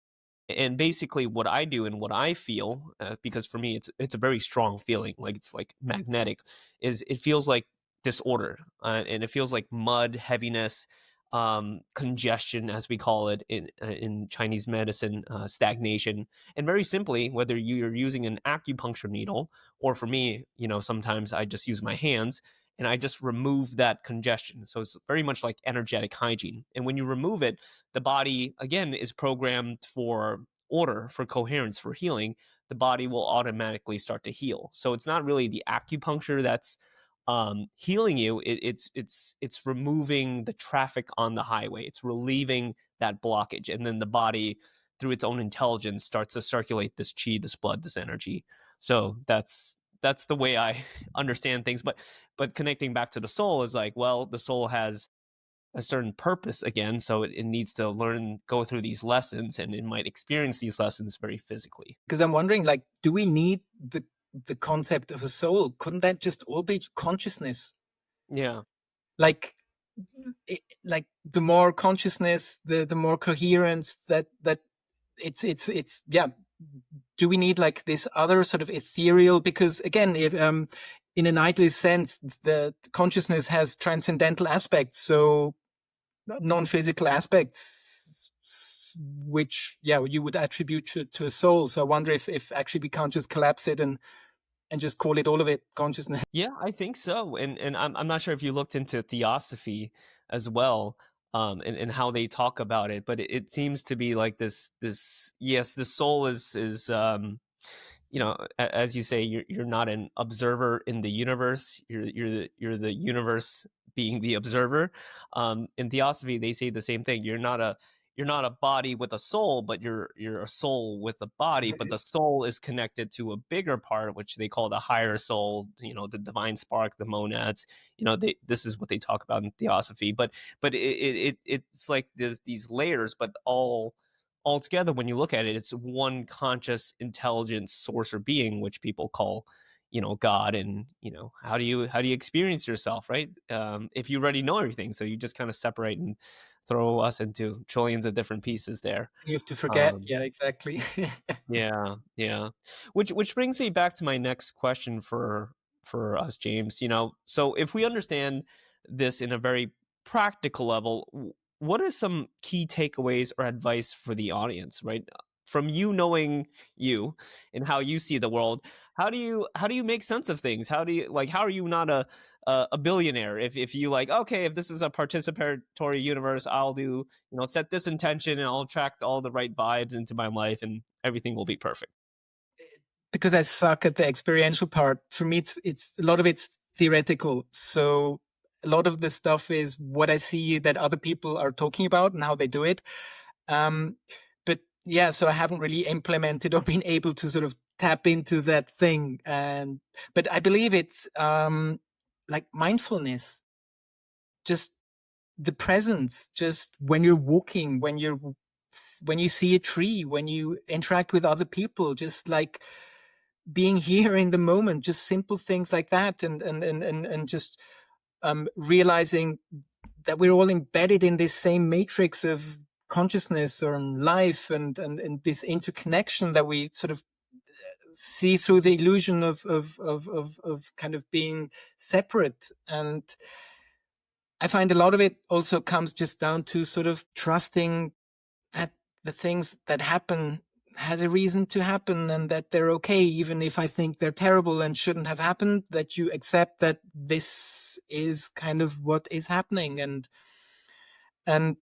And basically what I do and what I feel, because for me it's a very strong feeling, like it's like magnetic, is it feels like disorder, and it feels like mud, heaviness, congestion, as we call it in Chinese medicine, stagnation. And very simply, whether you're using an acupuncture needle, or for me, sometimes I just use my hands and I just remove that congestion. So it's very much like energetic hygiene. And when you remove it, the body, again, is programmed for order, for coherence, for healing. The body will automatically start to heal. So it's not really the acupuncture that's healing you. It's removing the traffic on the highway. It's relieving that blockage. And then the body, through its own intelligence, starts to circulate this chi, this blood, this energy. So that's the way I understand things. But connecting back to the soul is like, well, the soul has a certain purpose again, so it needs to learn, go through these lessons, and it might experience these lessons very physically. Because I'm wondering, like, do we need the concept of a soul? Couldn't that just all be consciousness? Yeah. Like, like the more consciousness, the more coherence that it's yeah. Do we need like this other sort of ethereal? Because again, if in an idealist sense, the consciousness has transcendental aspects, so non-physical aspects. which you would attribute to a soul. So I wonder if actually we can't just collapse it and just call it all of it consciousness. Yeah, I think so. And I'm not sure if you looked into theosophy as well, and how they talk about it, but it seems to be like this yes, the soul is as you say, you're not an observer in the universe. You're the universe being the observer. In theosophy, they say the same thing. You're not a body with a soul, but you're a soul with a body. But the soul is connected to a bigger part, which they call the higher soul. The divine spark, the monads. This is what they talk about in theosophy. But it's like there's these layers, but altogether, when you look at it, it's one conscious intelligence source or being, which people call God. And how do you experience yourself, right? If you already know everything, so you just kind of separate and throw us into trillions of different pieces there. You have to forget. um Yeah, exactly. yeah, yeah. Which brings me back to my next question for us, James. So if we understand this in a very practical level, what are some key takeaways or advice for the audience, right? From you knowing you and how you see the world, how do you make sense of things? How are you not a billionaire if you like, okay, if this is a participatory universe, I'll do, set this intention and I'll attract all the right vibes into my life and everything will be perfect. Because I suck at the experiential part. For me, it's a lot of it's theoretical. So a lot of the stuff is what I see that other people are talking about and how they do it. Um, but yeah, so I haven't really implemented or been able to sort of tap into that thing. But I believe it's like mindfulness, just the presence, just when you're walking, when you see a tree, when you interact with other people, just like being here in the moment, just simple things like that, and just realizing that we're all embedded in this same matrix of consciousness or life, and this interconnection that we sort of see through the illusion of kind of being separate. And I find a lot of it also comes just down to sort of trusting that the things that happen had a reason to happen and that they're okay, even if I think they're terrible and shouldn't have happened, that you accept that this is kind of what is happening. And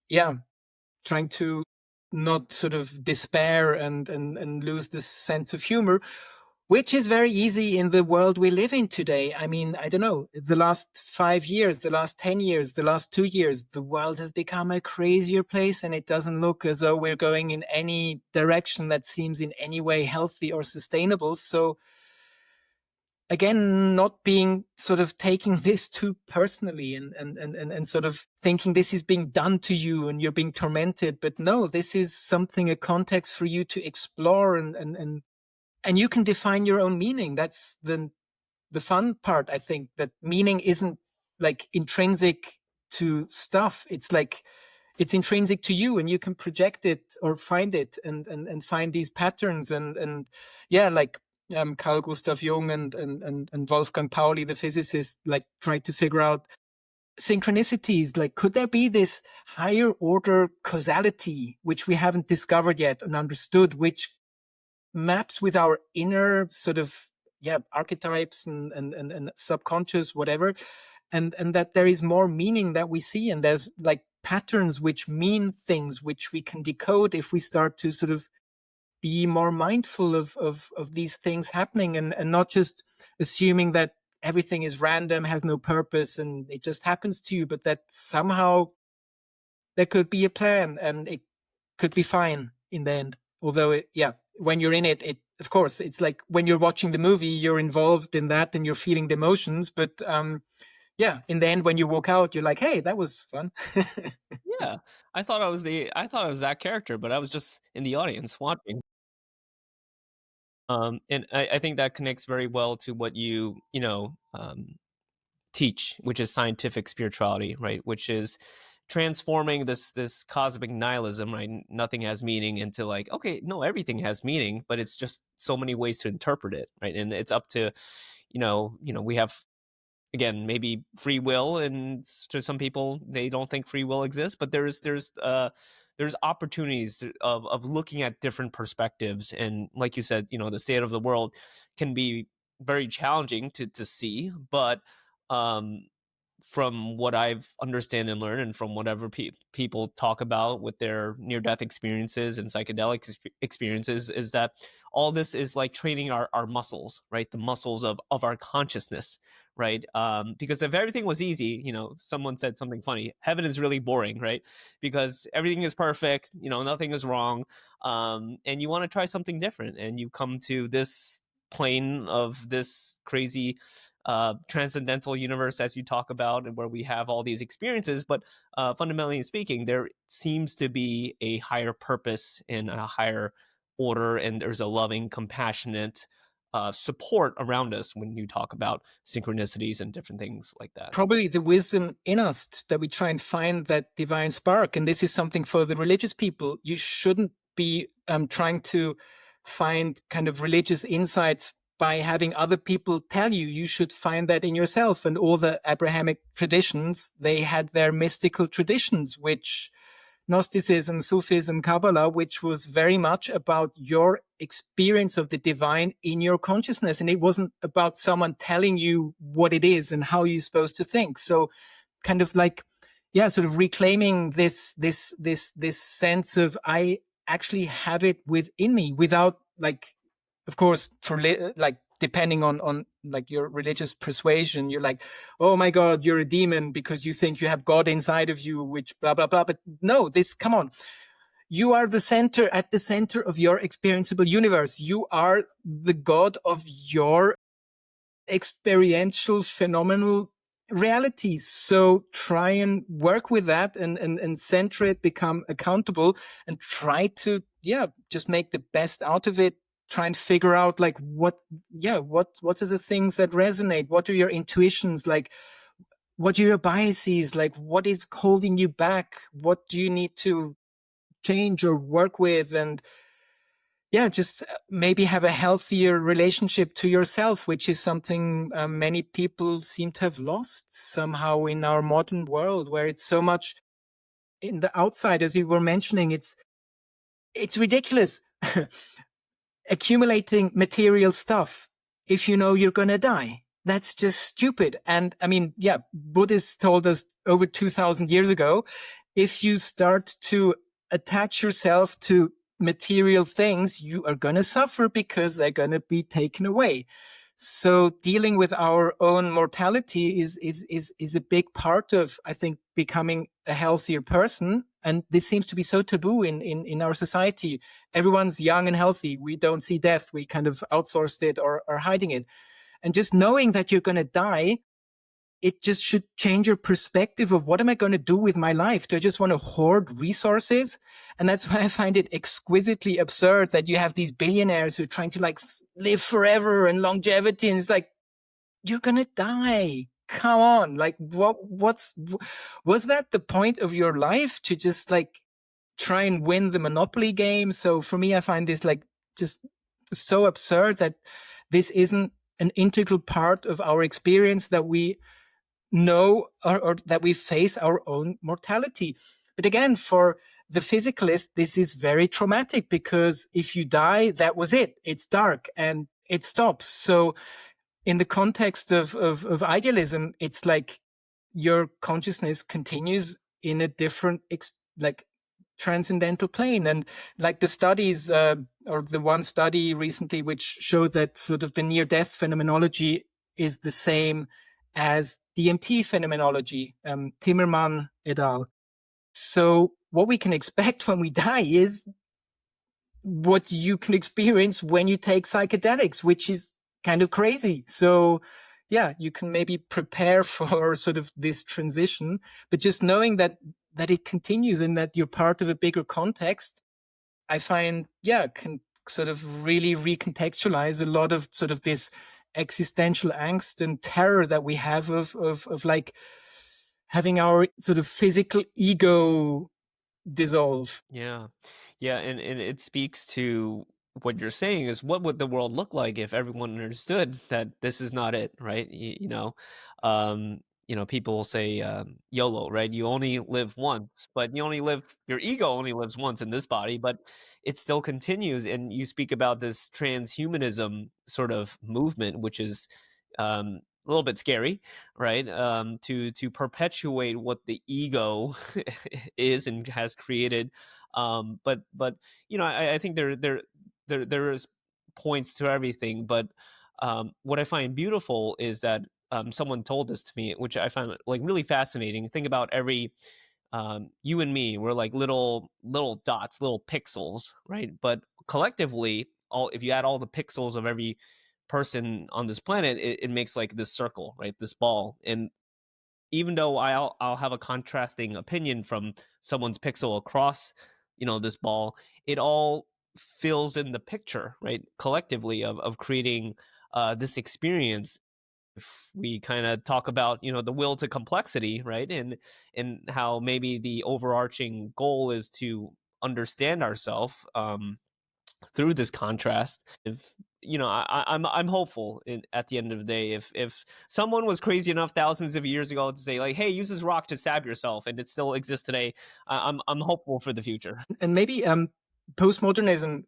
yeah, trying to not sort of despair and lose this sense of humor, which is very easy in the world we live in today. I mean, I don't know, the last 5 years, the last 10 years, the last 2 years, the world has become a crazier place, and it doesn't look as though we're going in any direction that seems in any way healthy or sustainable. So again, not being sort of taking this too personally and sort of thinking this is being done to you and you're being tormented. But no, this is something, a context for you to explore, and you can define your own meaning. That's the fun part, I think, that meaning isn't like intrinsic to stuff. It's like it's intrinsic to you, and you can project it or find it and find these patterns. And yeah, like Carl Gustav Jung and Wolfgang Pauli, the physicist, like tried to figure out synchronicities. Like, could there be this higher order causality which we haven't discovered yet and understood, which maps with our inner sort of archetypes and subconscious whatever, and that there is more meaning that we see, and there's like patterns which mean things which we can decode if we start to sort of be more mindful of these things happening, and not just assuming that everything is random, has no purpose, and it just happens to you, but that somehow there could be a plan and it could be fine in the end. Although, when you're in it, of course, it's like when you're watching the movie, you're involved in that and you're feeling the emotions. But in the end, when you walk out, you're like, hey, that was fun. Yeah, I thought I was that character, but I was just in the audience watching. And I think that connects very well to what you teach, which is scientific spirituality, right? Which is transforming this cosmic nihilism, right? Nothing has meaning, into like, okay, no, everything has meaning, but it's just so many ways to interpret it, right? And it's up to, we have, again, maybe free will, and to some people they don't think free will exists, but there's there's opportunities of looking at different perspectives. And like you said, the state of the world can be very challenging to see, but um from what I've understand and learned, and from whatever people talk about with their near-death experiences and psychedelic experiences, is that all this is like training our muscles, right? The muscles of our consciousness, right? Because if everything was easy, someone said something funny, heaven is really boring, right? Because everything is perfect, nothing is wrong, and you want to try something different, and you come to this plane of this crazy transcendental universe, as you talk about, and where we have all these experiences. But fundamentally speaking, there seems to be a higher purpose and a higher order, and there's a loving, compassionate support around us when you talk about synchronicities and different things like that. Probably the wisdom in us that we try and find that divine spark. And this is something for the religious people. You shouldn't be trying to find kind of religious insights by having other people tell you. You should find that in yourself. And all the Abrahamic traditions, they had their mystical traditions, which Gnosticism, Sufism, Kabbalah, which was very much about your experience of the divine in your consciousness. And it wasn't about someone telling you what it is and how you're supposed to think. So kind of like, yeah, sort of reclaiming this sense of I actually have it within me without, like, of course, for like, depending on like your religious persuasion, you're like, oh my God, you're a demon because you think you have God inside of you, which blah, blah, blah. But no, come on. You are at the center of your experienceable universe. You are the God of your experiential, phenomenal realities. So try and work with that and center it, become accountable, and try to, just make the best out of it. Try and figure out like what are the things that resonate? What are your intuitions? Like, what are your biases? Like, what is holding you back? What do you need to change or work with? And just maybe have a healthier relationship to yourself, which is something many people seem to have lost somehow in our modern world, where it's so much in the outside, as you were mentioning. It's ridiculous. Accumulating material stuff if you know you're gonna die. That's just stupid. And I mean, Buddhists told us over 2,000 years ago, if you start to attach yourself to material things, you are gonna suffer because they're gonna be taken away. So dealing with our own mortality is a big part of, I think, becoming a healthier person. And this seems to be so taboo in our society. Everyone's young and healthy. We don't see death. We kind of outsourced it or are hiding it. And just knowing that you're going to die, it just should change your perspective of what am I going to do with my life? Do I just want to hoard resources? And that's why I find it exquisitely absurd that you have these billionaires who are trying to like live forever and longevity. And it's like, you're going to die. Come on. Like, was that the point of your life, to just like try and win the Monopoly game? So for me, I find this like just so absurd that this isn't an integral part of our experience, that we know or that we face our own mortality. But again, for the physicalist, this is very traumatic, because if you die, that was it. It's dark and it stops. So in the context of idealism, it's like your consciousness continues in a different like transcendental plane. And like the studies or the one study recently which showed that sort of the near-death phenomenology is the same as DMT phenomenology, Timmerman et al. So what we can expect when we die is what you can experience when you take psychedelics, which is kind of crazy. So you can maybe prepare for sort of this transition, but just knowing that it continues and that you're part of a bigger context, I find, can sort of really recontextualize a lot of sort of this existential angst and terror that we have of like having our sort of physical ego dissolve. Yeah. And it speaks to what you're saying, is what would the world look like if everyone understood that this is not it, right? Um, people will say YOLO, right? You only live once, but your ego only lives once in this body, but it still continues. And you speak about this transhumanism sort of movement, which is a little bit scary, right? To perpetuate what the ego is and has created. But I think there is points to everything, but what I find beautiful is that someone told this to me, which I find like really fascinating. Think about every you and me, we're like little dots, little pixels, right? But collectively, all if you add all the pixels of every person on this planet, it makes like this circle, right? This ball. And even though I'll have a contrasting opinion from someone's pixel across, this ball, it all fills in the picture, right? Collectively of creating this experience. If we kind of talk about the will to complexity, right, and how maybe the overarching goal is to understand ourselves through this contrast. If I'm hopeful at the end of the day, if someone was crazy enough thousands of years ago to say like, hey, use this rock to stab yourself, and it still exists today, I'm hopeful for the future. And maybe postmodernism,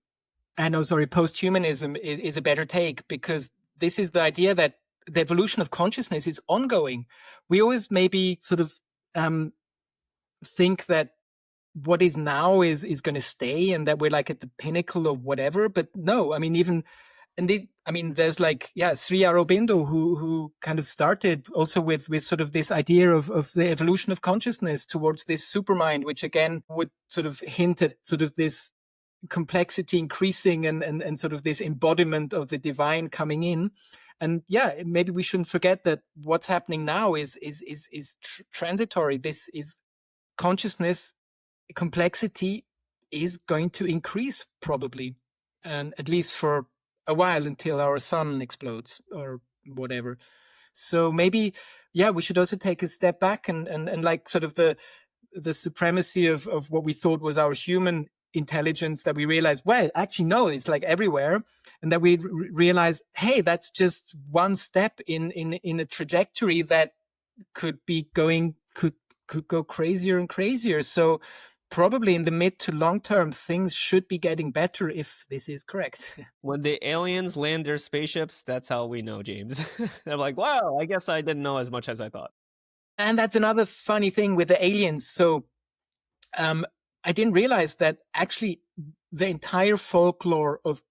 posthumanism is a better take, because this is the idea that the evolution of consciousness is ongoing. We always maybe sort of think that what is now is going to stay, and that we're like at the pinnacle of whatever. But no, I mean, even and there's like, Sri Aurobindo who kind of started also with sort of this idea of the evolution of consciousness towards this supermind, which again would sort of hint at sort of this complexity increasing and sort of this embodiment of the divine coming in. And maybe we shouldn't forget that what's happening now is transitory. This is consciousness complexity is going to increase probably, and at least for a while, until our sun explodes or whatever. So maybe we should also take a step back and like sort of the supremacy of what we thought was our human intelligence, that we realize, well, actually no, it's like everywhere. And that we realize, hey, that's just one step in a trajectory that could go crazier and crazier. So probably in the mid to long term, things should be getting better, if this is correct. When the aliens land their spaceships, that's how we know, James. I'm like, wow, I guess I didn't know as much as I thought. And that's another funny thing with the aliens. So I didn't realize that actually the entire folklore of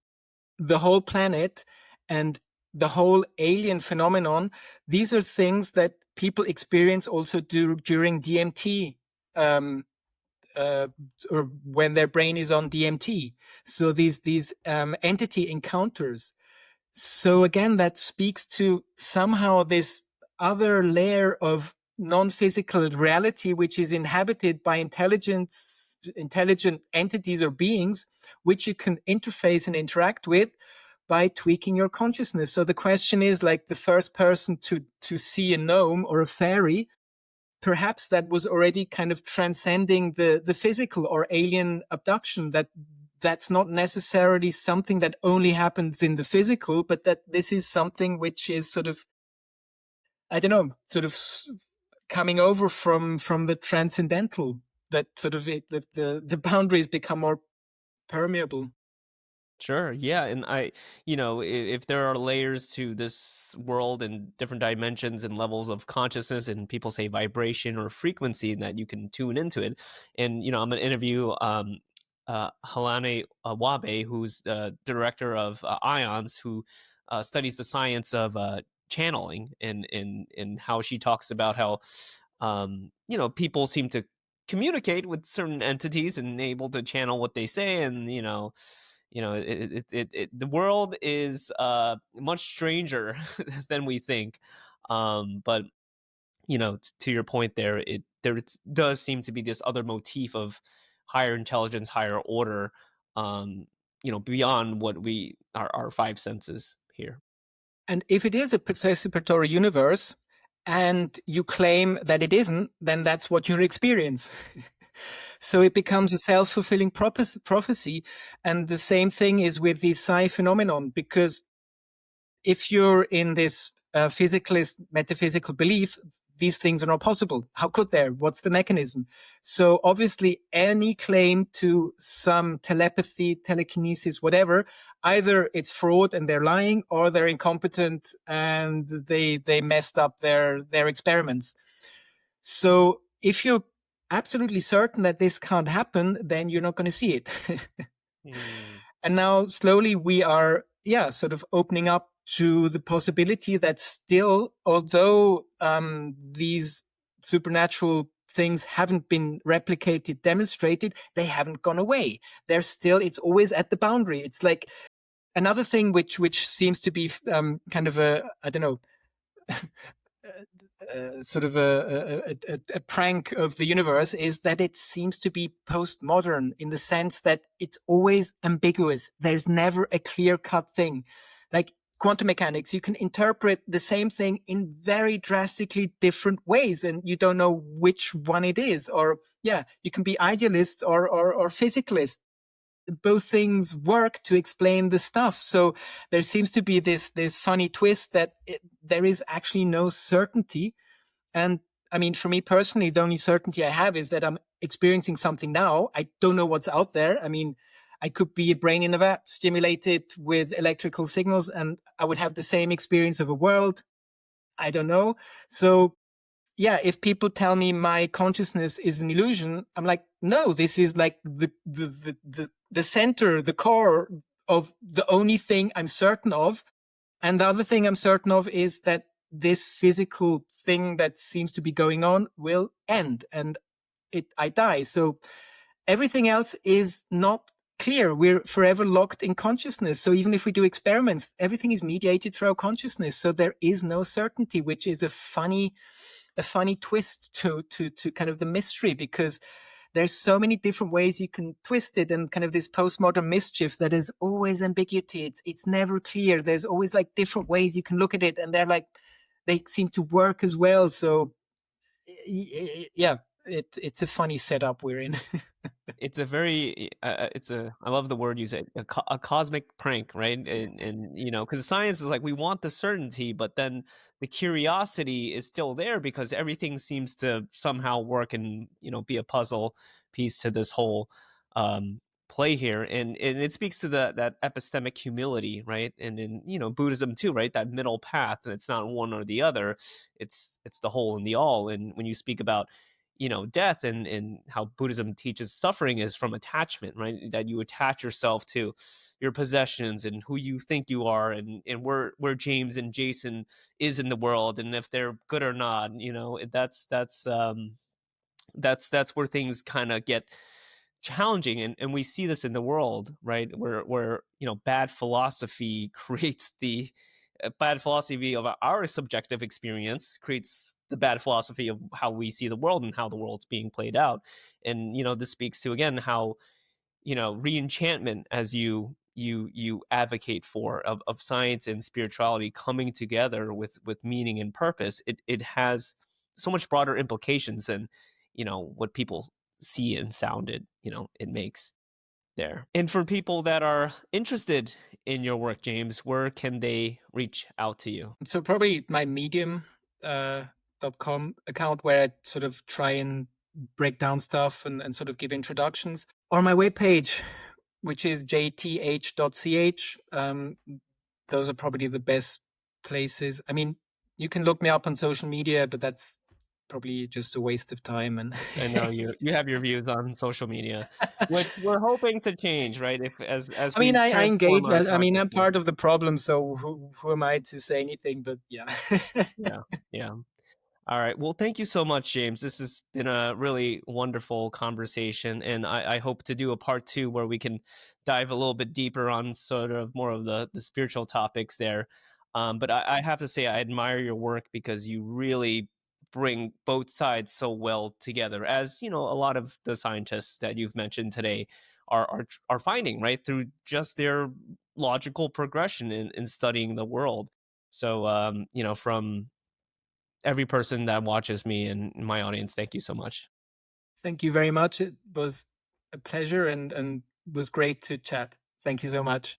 the whole planet and the whole alien phenomenon, these are things that people experience also during DMT, or when their brain is on DMT. So these entity encounters. So again, that speaks to somehow this other layer of non-physical reality, which is inhabited by intelligent entities or beings, which you can interface and interact with by tweaking your consciousness. So the question is, like, the first person to see a gnome or a fairy, perhaps that was already kind of transcending the physical or alien abduction, that's not necessarily something that only happens in the physical, but that this is something which is sort of, I don't know, sort of coming over from the transcendental, that sort of the boundaries become more permeable. Sure. Yeah. And if there are layers to this world and different dimensions and levels of consciousness, and people say vibration or frequency, and that you can tune into it. And, I'm going to interview Halane Wabe, who's the director of IONS, who studies the science of channeling, and how she talks about how, people seem to communicate with certain entities and able to channel what they say. And, the world is much stranger than we think. But to your point there, there does seem to be this other motif of higher intelligence, higher order, beyond what our five senses here. And if it is a participatory universe and you claim that it isn't, then that's what you experience. So it becomes a self-fulfilling prophecy. And the same thing is with the psi phenomenon, because if you're in this physicalist metaphysical belief, these things are not possible. How could there? What's the mechanism? So obviously any claim to some telepathy, telekinesis, whatever, either it's fraud and they're lying, or they're incompetent and they messed up their experiments. So if you're absolutely certain that this can't happen, then you're not going to see it. Mm. And now slowly we are, sort of opening up to the possibility that still, although these supernatural things haven't been replicated, demonstrated, they haven't gone away. They're still, it's always at the boundary. It's like another thing which seems to be kind of a, I don't know, sort of a prank of the universe, is that it seems to be postmodern in the sense that it's always ambiguous. There's never a clear cut thing. Like quantum mechanics, you can interpret the same thing in very drastically different ways, and you don't know which one it is. Or you can be idealist or physicalist. Both things work to explain the stuff. So there seems to be this funny twist that there is actually no certainty. And I mean, for me personally, the only certainty I have is that I'm experiencing something now. I don't know what's out there. I mean, I could be a brain in a vat stimulated with electrical signals and I would have the same experience of a world. I don't know. So if people tell me my consciousness is an illusion, I'm like, no, this is like the center, the core of the only thing I'm certain of. And the other thing I'm certain of is that this physical thing that seems to be going on will end and I die. So everything else is not clear. We're forever locked in consciousness. So even if we do experiments, everything is mediated through our consciousness. So there is no certainty, which is a funny twist to kind of the mystery, because there's so many different ways you can twist it, and kind of this postmodern mischief that is always ambiguity. It's never clear. There's always like different ways you can look at it, and they seem to work as well. So it's a funny setup we're in. It's a very I love the word you said, a cosmic prank, right? And because science is like, we want the certainty, but then the curiosity is still there because everything seems to somehow work and be a puzzle piece to this whole play here. And it speaks to that epistemic humility, right? And in Buddhism too, right? That middle path, and it's not one or the other, it's the whole and the all. And when you speak about death and how Buddhism teaches suffering is from attachment, right? That you attach yourself to your possessions and who you think you are, and where James and Jason is in the world, and if they're good or not. That's where things kind of get challenging, and we see this in the world, right? Where bad philosophy creates the bad philosophy of our subjective experience creates the bad philosophy of how we see the world and how the world's being played out. And this speaks to, again, how re-enchantment, as you advocate for, of science and spirituality coming together with meaning and purpose, it has so much broader implications than what people see and sound it makes there. And for people that are interested in your work, James, where can they reach out to you? So probably my Medium .com account, where I sort of try and break down stuff and sort of give introductions, or my webpage, which is jth.ch. Those are probably the best places. I mean, you can look me up on social media, but that's probably just a waste of time. And I know you have your views on social media, which we're hoping to change, right? If as I mean, we I transform engage. our I mean, I'm consciousness. part of the problem, so who am I to say anything? But yeah. Yeah, yeah. All right. Well, thank you so much, James. This has been a really wonderful conversation, and I hope to do a part two where we can dive a little bit deeper on sort of more of the spiritual topics there. But I have to say, I admire your work because you really bring both sides so well together, as a lot of the scientists that you've mentioned today are finding, right, through just their logical progression in studying the world. So, from every person that watches me and my audience, thank you so much. Thank you very much. It was a pleasure and was great to chat. Thank you so much.